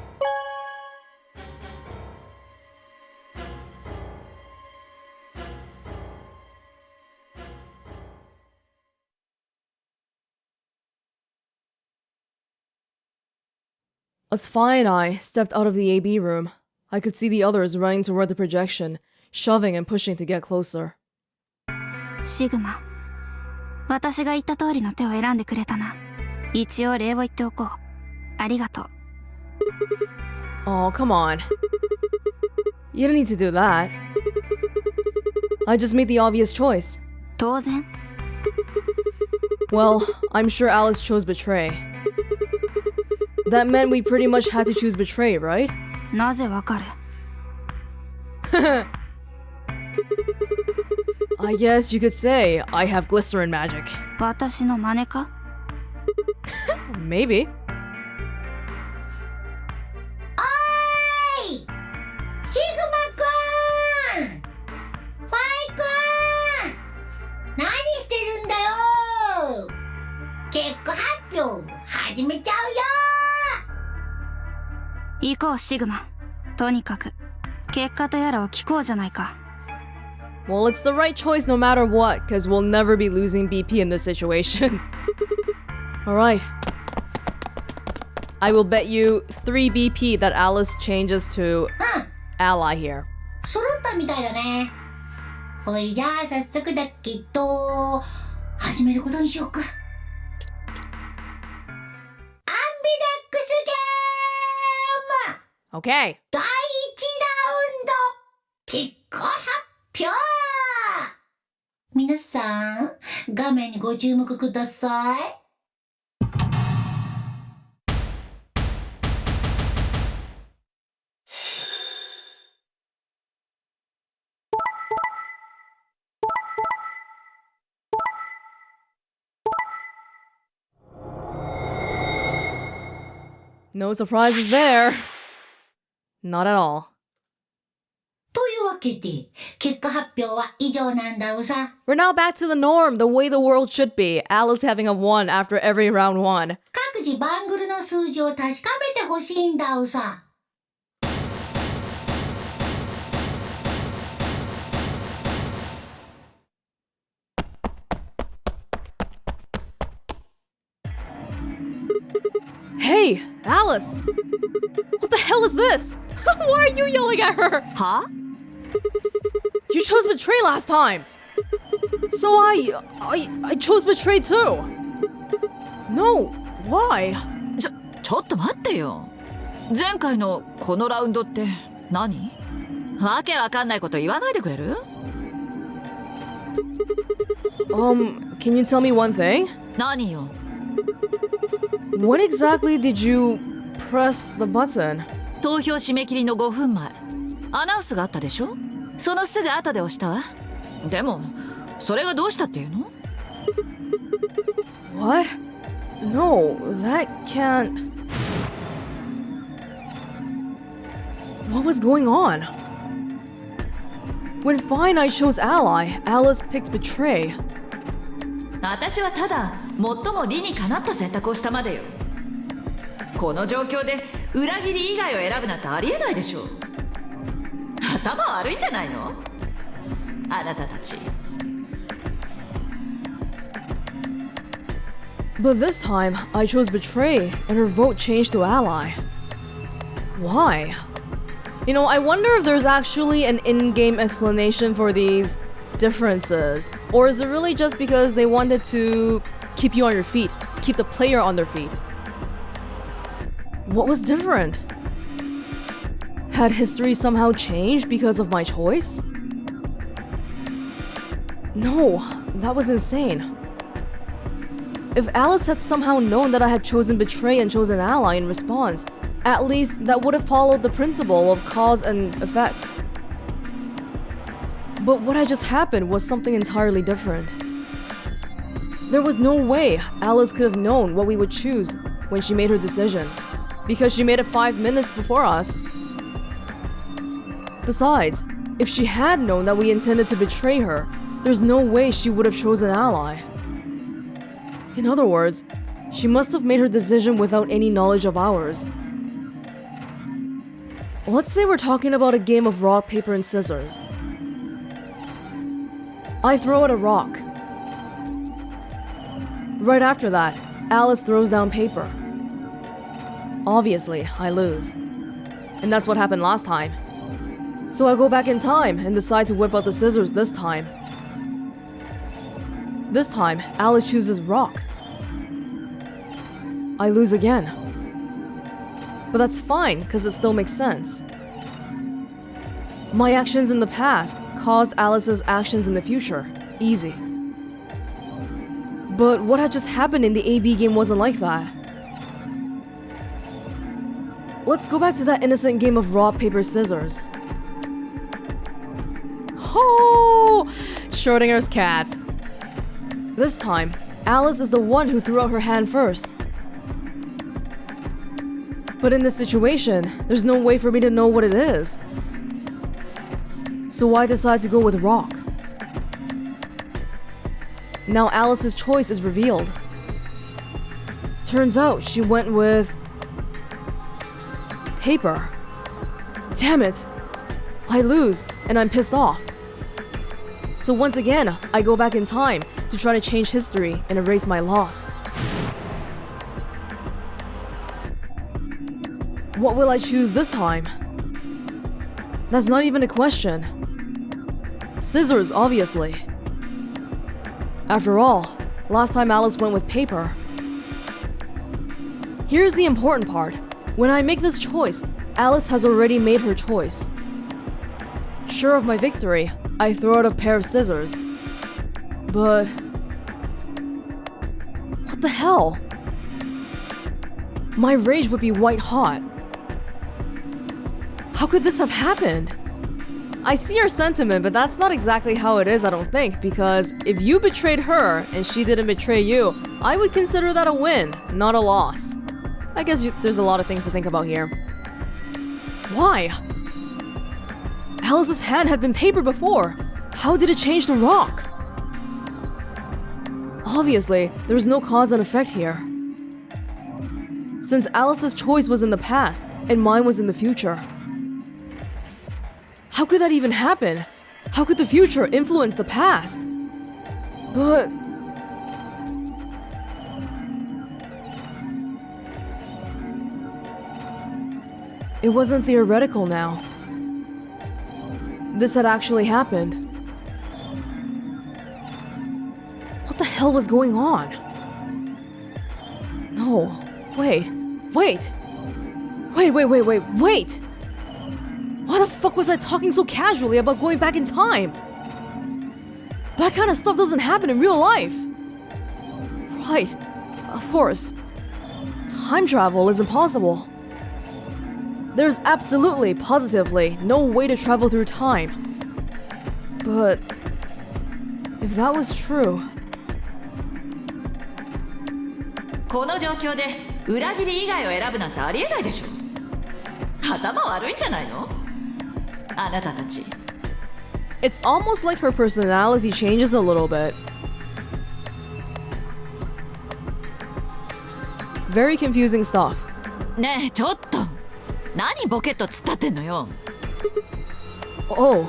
As Fi and I stepped out of the AB room, I could see the others running toward the projection, shoving and pushing to get closer. シグマ。私が言った通りの手を選んでくれたな。一応礼を言っておこう。ありがとう。 Oh, come on. You don't need to do that. I just made the obvious choice. 当然。 Well, I'm sure Alice chose betray. That meant we pretty much had to choose betray, right? なぜわかる？ I guess you could say I have glycerin magic. 私の真似か？ Maybe. おーい！シグマくん！ファイくん！何してるんだよ！結果発表始めちゃうよ！行こう、シグマ。とにかく、結果とやらを聞こうじゃないか。Well, it's the right choice no matter what, because we'll never be losing BP in this situation. Alright. I will bet you 3 BP that Alice changes to ally here. 揃ったみたいだね。ほいじゃあ早速だけど、始めることにしようか。アンビデックスゲーム Okay. 第1ラウンド結果発表。皆さん、画面にご注目ください。No surprises there. Not at all. というわけで、結果発表は以上なんだうさ。We're now back to the norm, the way the world should be. Alice having a 1 after every round 1. 各自バングルの数字を確かめてほしいんだうさ。Hey, Alice! What the hell is this? Why are you yelling at her? は？ You chose betray last time. So I chose betray too. No, why? ちょっと待ってよ。前回のこのラウンドって何？わけわかんないこと言わないでくれる？ Can you tell me one thing? 何よ。When exactly did you press the button? 投票締め切りの5分前。アナウンスがあったでしょ？そのすぐ後で押したわ。でも、それがどうしたっていうの？ What? No, that can't... What was going on? When Fine I chose ally, Alice picked betray. 私はただ最も理にかなった選択をしたまでよ。この状況で裏切り以外を選ぶなんてありえないでしょ。頭悪いんじゃないの？あなたたち。But this time, I chose betray, and her vote changed to ally. Why? You know, I wonder if there's actually an in-game explanation for these differences? Or is it really just because they wanted to keep you on your feet, keep the player on their feet? What was different? Had history somehow changed because of my choice? No, that was insane. If Alice had somehow known that I had chosen betray and chosen ally in response, at least that would have followed the principle of cause and effect. But what had just happened was something entirely different. There was no way Alice could have known what we would choose when she made her decision, because she made it 5 minutes before us. Besides, if she had known that we intended to betray her, there's no way she would have chosen ally. In other words, she must have made her decision without any knowledge of ours. Let's say we're talking about a game of rock, paper, and scissors. I throw out a rock. Right after that, Alice throws down paper. Obviously, I lose. And that's what happened last time. So I go back in time and decide to whip out the scissors this time. This time, Alice chooses rock. I lose again. But that's fine, because it still makes sense. My actions in the past caused Alice's actions in the future. Easy. But what had just happened in the AB game wasn't like that. Let's go back to that innocent game of rock, paper, scissors. Oh! Schrodinger's cat. This time, Alice is the one who threw out her hand first. But in this situation, there's no way for me to know what it is. So why decide to go with rock? Now Alice's choice is revealed. Turns out she went with paper. Damn it! I lose, and I'm pissed off. So once again, I go back in time to try to change history and erase my loss. What will I choose this time? That's not even a question. Scissors, obviously. After all, last time Alice went with paper. Here's the important part. When I make this choice, Alice has already made her choice. Sure of my victory, I throw out a pair of scissors. But... what the hell? My rage would be white hot. How could this have happened? I see your sentiment, but that's not exactly how it is, I don't think, because if you betrayed her and she didn't betray you, I would consider that a win, not a loss. I guess there's a lot of things to think about here. Why? Alice's hand had been paper before. How did it change to rock? Obviously, there's no cause and effect here. Since Alice's choice was in the past, and mine was in the future. How could that even happen? How could the future influence the past? But... it wasn't theoretical now. This had actually happened. What the hell was going on? No, wait. Wait! Why the fuck was I talking so casually about going back in time? That kind of stuff doesn't happen in real life. Right, of course. Time travel is impossible. There's absolutely, positively, no way to travel through time. But... if that was true... この状況で裏切り以外を選ぶなんてありえないでしょ。頭悪いんじゃないの？あなたたち。It's almost like her personality changes a little bit. Very confusing stuff. ねえ、ちょっと。何ボケっと突っ立ってんのよ。Oh,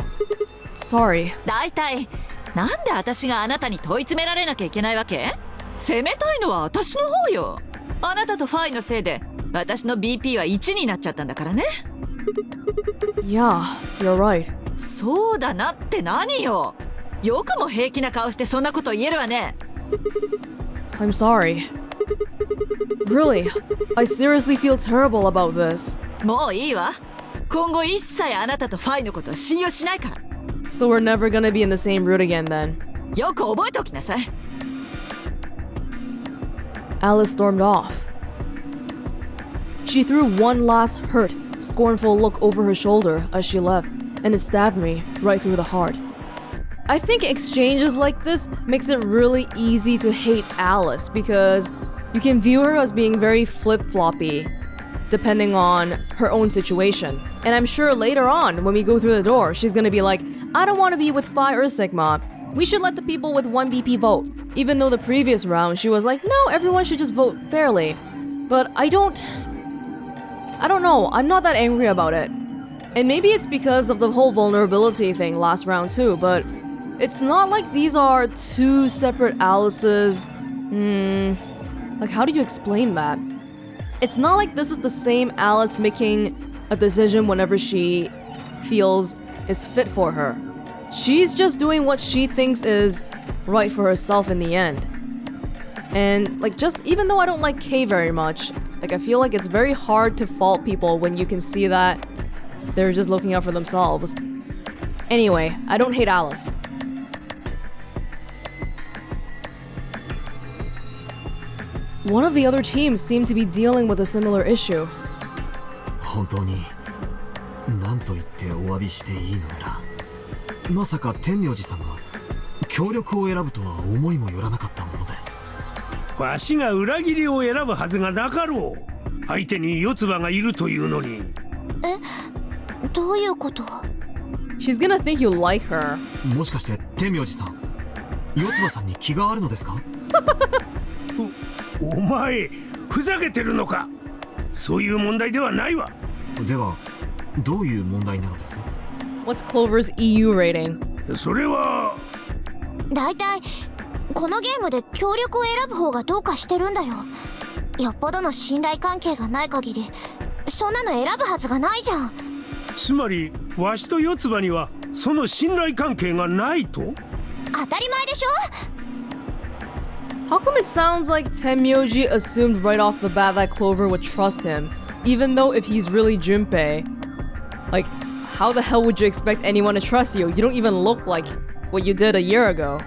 sorry. 大体、なんで私があなたに問い詰められなきゃいけないわけ？責めたいのは私の方よ。あなたとファイのせいで私の BP は1になっちゃったんだからね。Yeah, you're right. そうだなって何よ。よくも平気な顔してそんなこと言えるわね。 I'm sorry. Really, I seriously feel terrible about this. もういいわ。今後一切あなたとファイのことは信用しないから。 So we're never gonna be in the same route again then. よく覚えておきなさい。 Alice stormed off. She threw one last hurt, scornful look over her shoulder as she left, and it stabbed me right through the heart. I think exchanges like this makes it really easy to hate Alice because you can view her as being very flip-floppy, depending on her own situation. And I'm sure later on, when we go through the door, she's gonna be like, I don't want to be with Phi or Sigma. We should let the people with 1 BP vote. Even though the previous round, she was like, no, everyone should just vote fairly. But I don't know, I'm not that angry about it. And maybe it's because of the whole vulnerability thing last round too, but it's not like these are two separate Alices. Like, how do you explain that? It's not like this is the same Alice making a decision whenever she feels is fit for her. She's just doing what she thinks is right for herself in the end. And like, just even though I don't like Kay very much, like I feel like it's very hard to fault people when you can see that they're just looking out for themselves. Anyway, I don't hate Alice. One of the other teams seemed to be dealing with a similar issue. 本当に何と言ってお詫びしていいのやら。まさか天明寺さんが協力を選ぶとは思いもよらなかったもので。わしが裏切りを選ぶはずがなかろう。相手に四つ葉がいるというのに。どういうこと？ She's gonna think you like her. もしかして天明寺さん、四つ葉さんに気があるのですか？お前、ふざけてるのか？そういう問題ではないわ。では、どういう問題なのです？ What's Clover's EU rating? それは。だいたいこのゲームで協力を選ぶ方がどうかしてるんだよ。よっぽどの信頼関係がない限りそんなの選ぶはずがないじゃん。つまりわしと四つ葉にはその信頼関係がないと？当たり前でしょ。 How come it sounds like Tenmyoji assumed right off the bat that Clover would trust him, even though if he's really Junpei? Like, how the hell would you expect anyone to trust you? You don't even look like what you did a year ago.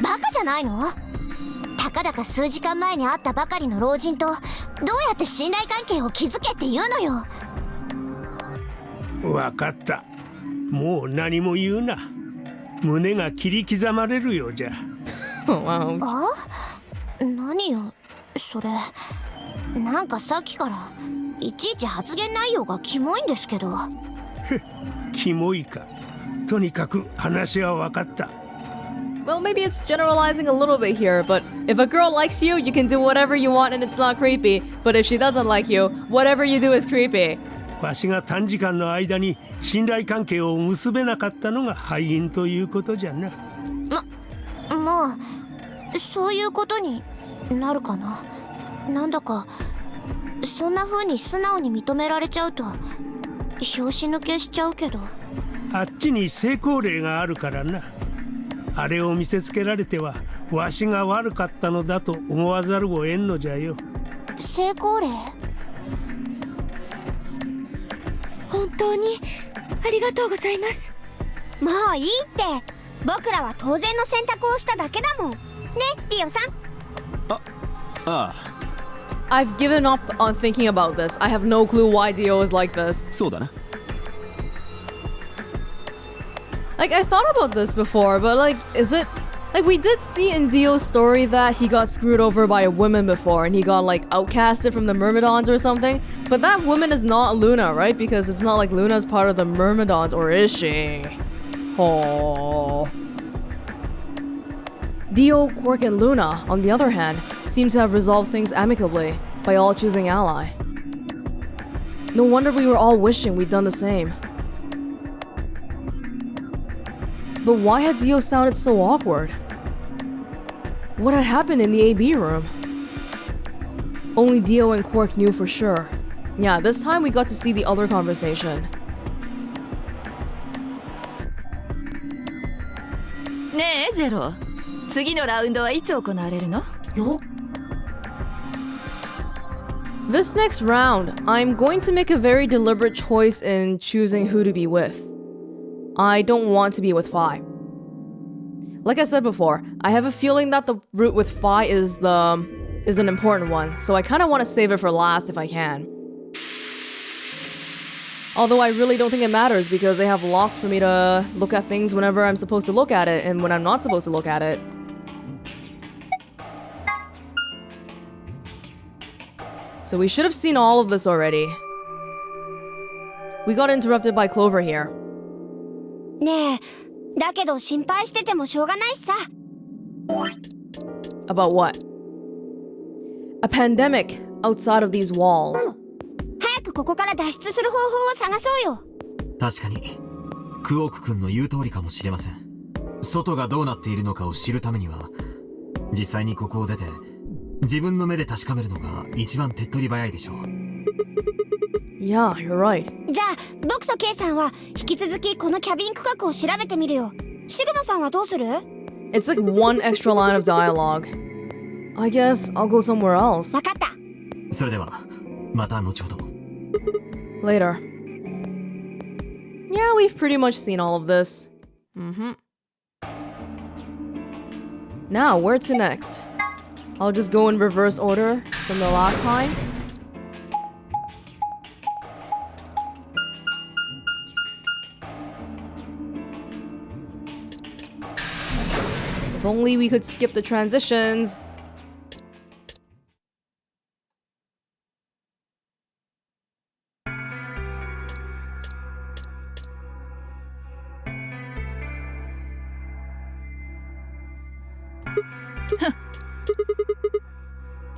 バカじゃないの？たかだか数時間前に会ったばかりの老人とどうやって信頼関係を築けって言うのよ。わかった。もう何も言うな。胸が切り刻まれるようじゃ。Wow. あ？何よそれ。なんかさっきからいちいち発言内容がキモいんですけど。キモいか。とにかく話はわかった。Well, maybe it's generalizing a little bit here, but if a girl likes you, you can do whatever you want and it's not creepy. But if she doesn't like you, whatever you do is creepy. わしが短時間の間に信頼関係を結べなかったのが敗因ということじゃな。まあそういうことになるかな。なんだかそんな風に素直に認められちゃうと拍子抜けしちゃうけど。あっちに成功例があるからな。あれを見せつけられてはわしが悪かったのだと思わざるを得んのじゃよ。成功例？本当にありがとうございます。もういいって。僕らは当然の選択をしただけだもんね、ディオさん。I've given up on thinking about this. I have no clue why Dio is like this. そうだな。 Like, I thought about this before, but like, is it... Like, we did see in Dio's story that he got screwed over by a woman before and he got, like, outcasted from the Myrmidons or something. But that woman is not Luna, right? Because it's not like Luna's part of the Myrmidons, or is she? Oh. Dio, Quark, and Luna, on the other hand, seem to have resolved things amicably by all choosing ally. No wonder we were all wishing we'd done the same. But why had Dio sounded so awkward? What had happened in the AB room? Only Dio and Quark knew for sure. Yeah, this time we got to see the other conversation. ねえゼロ、次のラウンドはいつ行われるの？よ This next round, I'm going to make a very deliberate choice in choosing who to be with. I don't want to be with Phi. Like I said before, I have a feeling that the route with Phi is an important one, so I kind of want to save it for last if I can. Although I really don't think it matters because they have locks for me to look at things whenever I'm supposed to look at it and when I'm not supposed to look at it. So we should have seen all of this already. We got interrupted by Clover here. ねえ、だけど心配しててもしょうがないしさ。 About what? A pandemic outside of these walls. 早くここから脱出する方法を探そうよ。確かにクオーク君の言う通りかもしれません。外がどうなっているのかを知るためには実際にここを出て自分の目で確かめるのが一番手っ取り早いでしょう。 Yeah, you're right. じゃあ僕とケイさんは引き続きこのキャビン区画を調べてみるよ。シグマさんはどうする？ It's like one extra line of dialogue. I guess I'll go somewhere else. わかった。それではまた後ほど。 Later. Yeah, we've pretty much seen all of this. Now, where to next? I'll just go in reverse order from the last time. If only we could skip the transitions.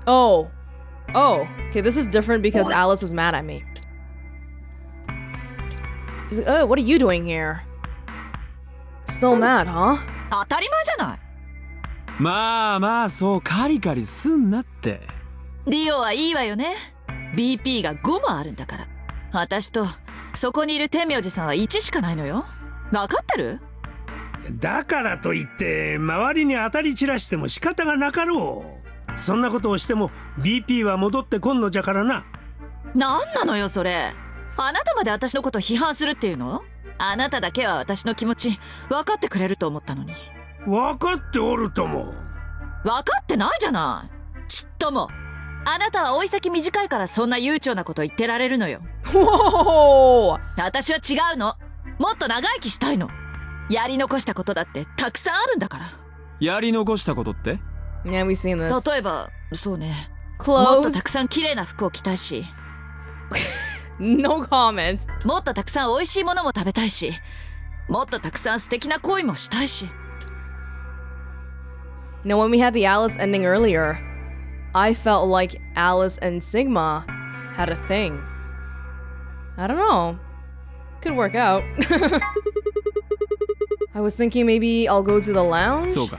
Oh. Oh. Okay, this is different because Alice is mad at me. She's like, oh, what are you doing here? Still mad, huh? 当たり前じゃない。まあまあ、そうカリカリすんなって。ディオはいいわよね。BP が5もあるんだから。私とそこにいる天明寺さんは1しかないのよ。分かってる？だからといって周りに当たり散らしても仕方がなかろう。そんなことをしても BP は戻ってこんのじゃからな。なんなのよそれ。あなたまで私のこと批判するっていうの？あなただけは私の気持ち分かってくれると思ったのに。分かっておるとも。分かってないじゃない。ちっとも。あなたは追い先短いからそんな悠長なこと言ってられるのよ。Whoa! 私は違うの。もっと長生きしたいの。やり残したことだってたくさんあるんだから。やり残したことって？ Yeah, we've seen this. 例えばそうね。 Clothes. もっとたくさん綺麗な服を着たいし。No comment. もっとたくさん美味しいものも食べたいし。もっとたくさん素敵な恋もしたいし。You know, when we had the Alice ending earlier, I felt like Alice and Sigma had a thing. I don't know. Could work out. I was thinking maybe I'll go to the lounge? そうか。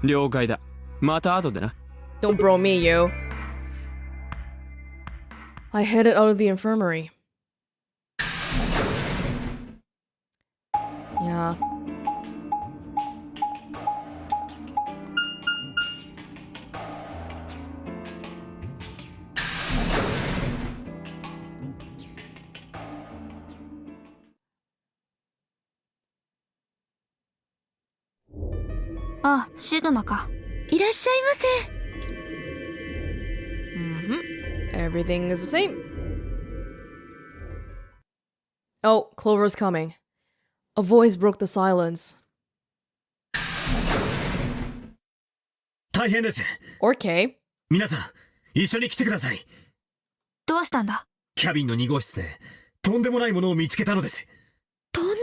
了解だ。また後でな。 Don't bro me, you. I headed out of the infirmary. Yeah. Ah, シグマか。いらっしゃいませ。 Everything is the same. Oh, Clover's coming. A voice broke the silence. 大変です。 Or Kay. 皆さん一緒に来てください。どうしたんだ？キャビンの2号室でとんでもないものを見つけたのです。とんでも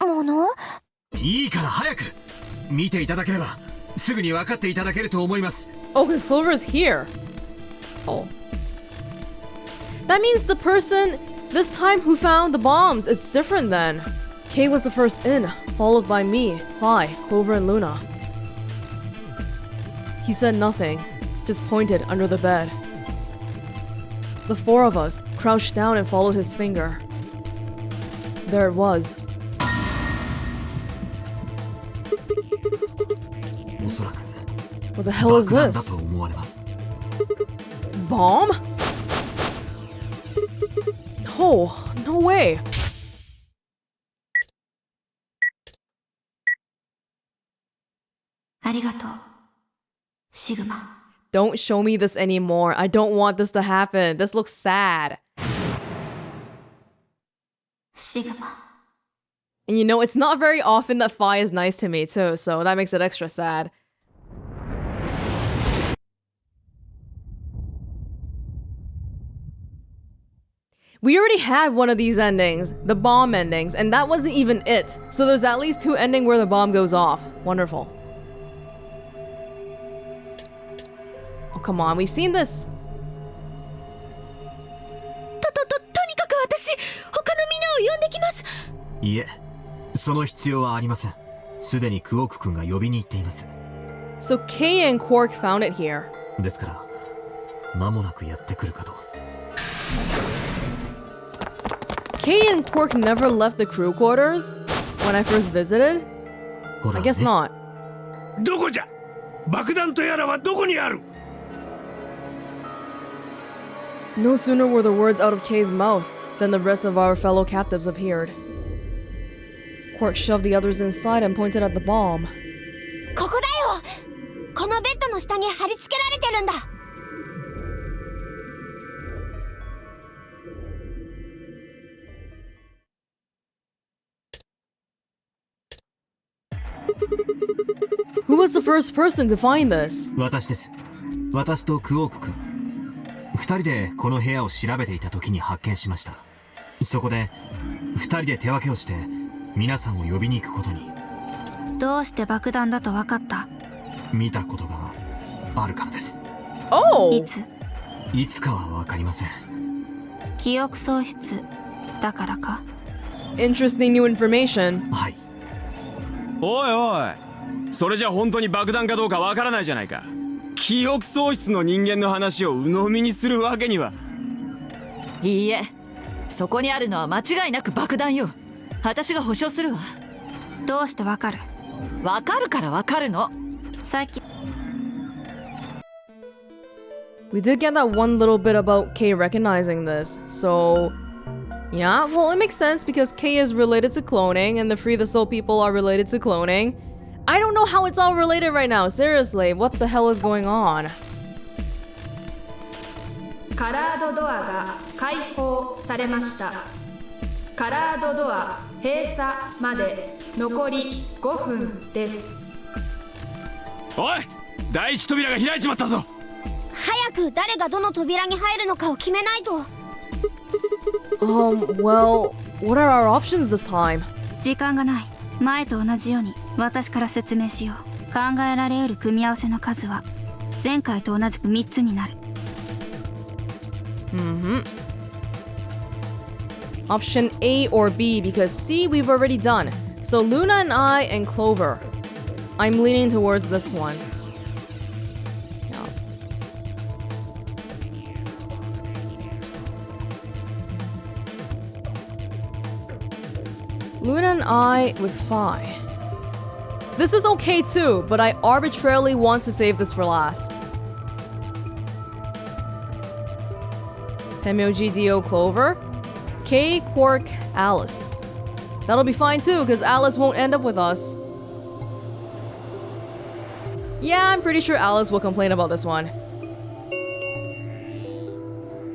ないもの？いいから早く見ていただければすぐに分かっていただけると思います。 Oh, because Clover's here. Oh. That means the person this time who found the bombs. It's different then. Kay was the first in, followed by me, Phi, Clover, and Luna. He said nothing, just pointed under the bed. The four of us crouched down and followed his finger. There it was. What the hell is 爆弾だ this? と思われます。 Bomb? Oh, no way. ありがとう、シグマ。 Don't show me this anymore. I don't want this to happen. This looks sad. シグマ。 And you know, it's not very often that Fi is nice to me too, so that makes it extra sad. We already had one of these endings, the bomb endings, and that wasn't even it. So there's at least 2 endings where the bomb goes off. Wonderful. Oh, come on, we've seen this. とにかく私他のみんなを呼んできます。いえ、その必要はありません。すでにクオーク君が呼びに行っています。 So Kay and Quark found it here. ですから、間もなくやってくるかと。 Kay and Quark never left the crew quarters when I first visited? ほら I guess ね not. どこじゃ。爆弾とやらはどこにある。 No sooner were the words out of Kay's mouth than the rest of our fellow captives appeared. Quark shoved the others inside and pointed at the bomb. ここだよ。このベッドの下に貼り付けられてるんだ。 Who was the first person to find this? 私です。私とクオーク君。2人でこの部屋を調べていた時に発見しました。そこで2人で手分けをして皆さんを呼びに行くことに。どうして爆弾だと分かった？見たことがあるからです。Oh! いつかは分かりません。記憶喪失だからか？ Interesting new information. はい。おいおい、それじゃ本当に爆弾かどうかわからないじゃないか。記憶喪失の人間の話を鵜呑みにするわけには。いいえ、そこにあるのは間違いなく爆弾よ。私が保証するわ。どうしてわかる？わかるからわかるの。さっき We did get that one little bit about Kay recognizing this, so... Yeah, well, it makes sense because Kay is related to cloning and the Free the Soul people are related to cloning. I don't know how it's all related right now, seriously. What the hell is going on? カラードドアが開放されました。カラードドア閉鎖まで残り5分です。おい、第一扉が開いちまったぞ。早く誰がどの扉に入るのかを決めないと。Well, what are our options this time? 時間がない。前と同じように私から説明しよう。考えられ得る組み合わせの数は前回と同じく3つになる。Option A or B, because C we've already done. So Luna and I and Clover. I'm leaning towards this one. Yeah. Luna and I with Phi. This is okay too, but I arbitrarily want to save this for last. Temyoji, Dio, Clover. Kay, Quark, Alice. That'll be fine too, because Alice won't end up with us. Yeah, I'm pretty sure Alice will complain about this one.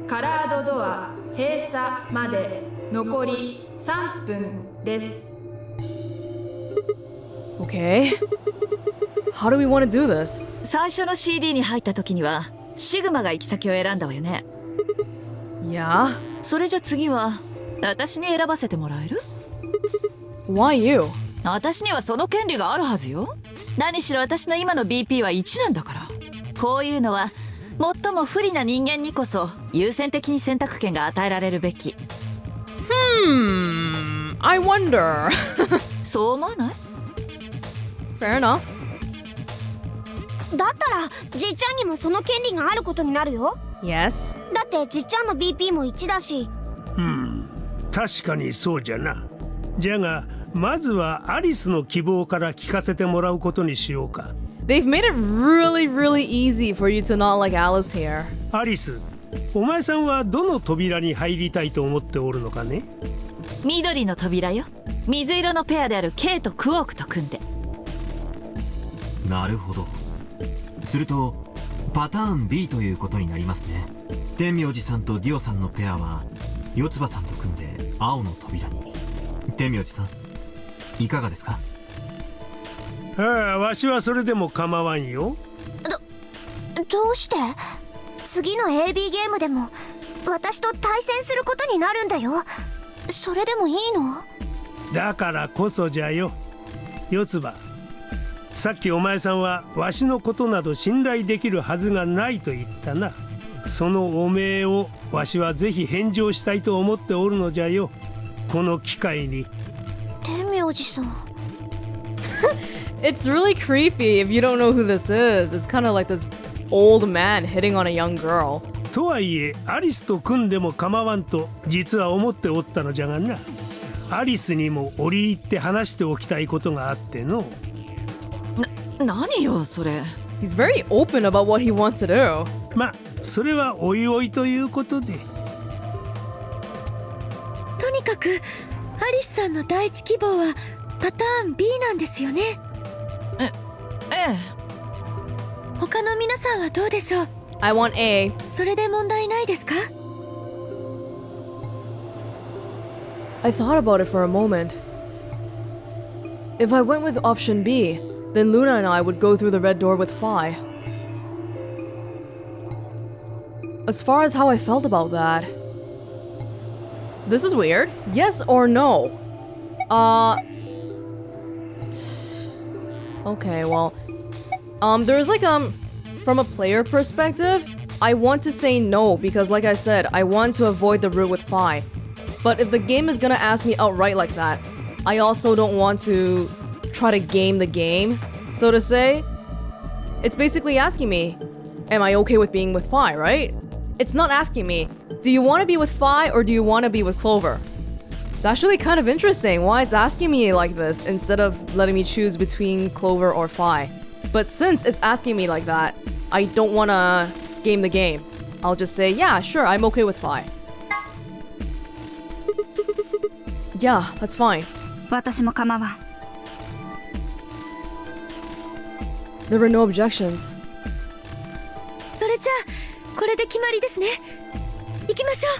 カラードドア閉鎖まで残り3分です。Okay. How do we want to do this? 最初の CD に入った時にはシグマが行き先を選んだわよね。Yeah? それじゃ次は私に選ばせてもらえる？ Why you? 私にはその権利があるはずよ。何しろ私の今の BP は1なんだから。こういうのは最も不利な人間にこそ優先的に選択権が与えられるべき。I wonder. そう思わない？ Fair enough. だったらじっちゃんにもその権利があることになるよ。 Yes. だってじっちゃんの BP も1だし。確かにそうじゃな。じゃがまずはアリスの希望から聞かせてもらうことにしようか。 They've made it really, really easy for you to not like Alice here. アリス、お前さんはどの扉に入りたいと思っておるのかね。緑の扉よ。水色のペアである K とクオークと組んで。なるほど。するとパターン B ということになりますね。天明寺さんとディオさんのペアは四葉さんと組んで青の扉に。天明寺さんいかがですか？ああ、わしはそれでも構わんよ。どうして？次の AB ゲームでも私と対戦することになるんだよ。それでもいいの？だからこそじゃよ。四葉、さっきお前さんはわしのことなど信頼できるはずがないと言ったな。その汚名をわしはぜひ返上したいと思っておるのじゃよ。この機会に。天明寺さん。It's really creepy if you don't know who this is. It's kind of like this old man hitting on a young girl. とはいえアリスと組んでも構わんと実は思っておったのじゃがな。アリスにも折り入って話しておきたいことがあっての。何よそれ。 He's very open about what he wants to do. まあそれはおいおいということで。とにかくアリスさんの第一希望はパターン B なんですよね。ええ。他の皆さんはどうでしょう？ I want A. それで問題ないですか？ I thought about it for a moment. If I went with option B, then Luna and I would go through the red door with Phi. As far as how I felt about that, this is weird. Yes or no? Okay, well, there's like from a player perspective, I want to say no because like I said, I want to avoid the route with Phi. But if the game is gonna ask me outright like that, I also don't want to try to game the game, so to say. It's basically asking me, am I okay with being with Phi, right? It's not asking me, do you want to be with Phi or do you want to be with Clover? It's actually kind of interesting why it's asking me like this instead of letting me choose between Clover or Phi. But since it's asking me like that, I don't want to game the game. I'll just say, yeah, sure, I'm okay with Phi. Yeah, that's fine. 私も構わん。There were no objections. それじゃあこれで決まりですね。行きましょ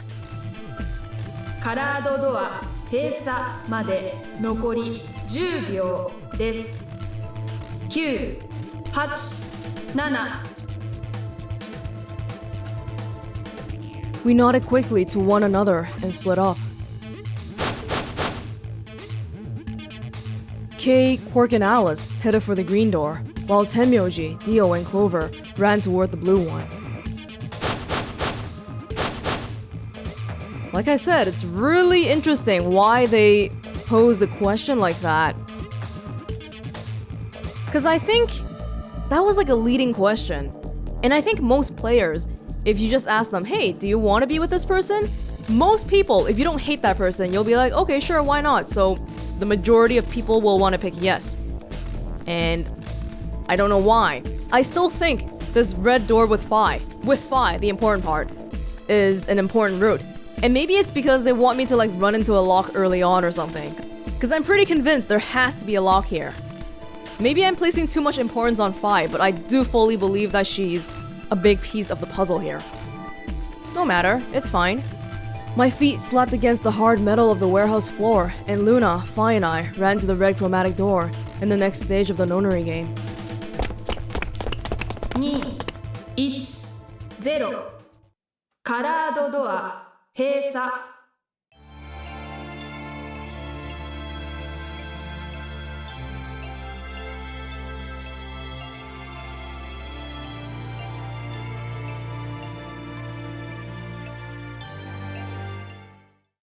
う。カラードドア閉鎖まで残り10秒です。9、8、7。We nodded quickly to one another and split up. Kay, Quark, and Alice headed for the green door, while Tenmyoji, Dio, and Clover ran toward the blue one. Like I said, it's really interesting why they pose the question like that. Because I think that was like a leading question. And I think most players, if you just ask them, hey, do you want to be with this person? Most people, if you don't hate that person, you'll be like, okay, sure, why not? So the majority of people will want to pick yes. And I don't know why. I still think this red door with Phi, the important part, is an important route. And maybe it's because they want me to like run into a lock early on or something. Because I'm pretty convinced there has to be a lock here. Maybe I'm placing too much importance on Phi, but I do fully believe that she's a big piece of the puzzle here. No matter, it's fine. My feet slapped against the hard metal of the warehouse floor, and Luna, Phi, and I ran to the red chromatic door in the next stage of the Nonary game. 2、1、0。カラードドア閉鎖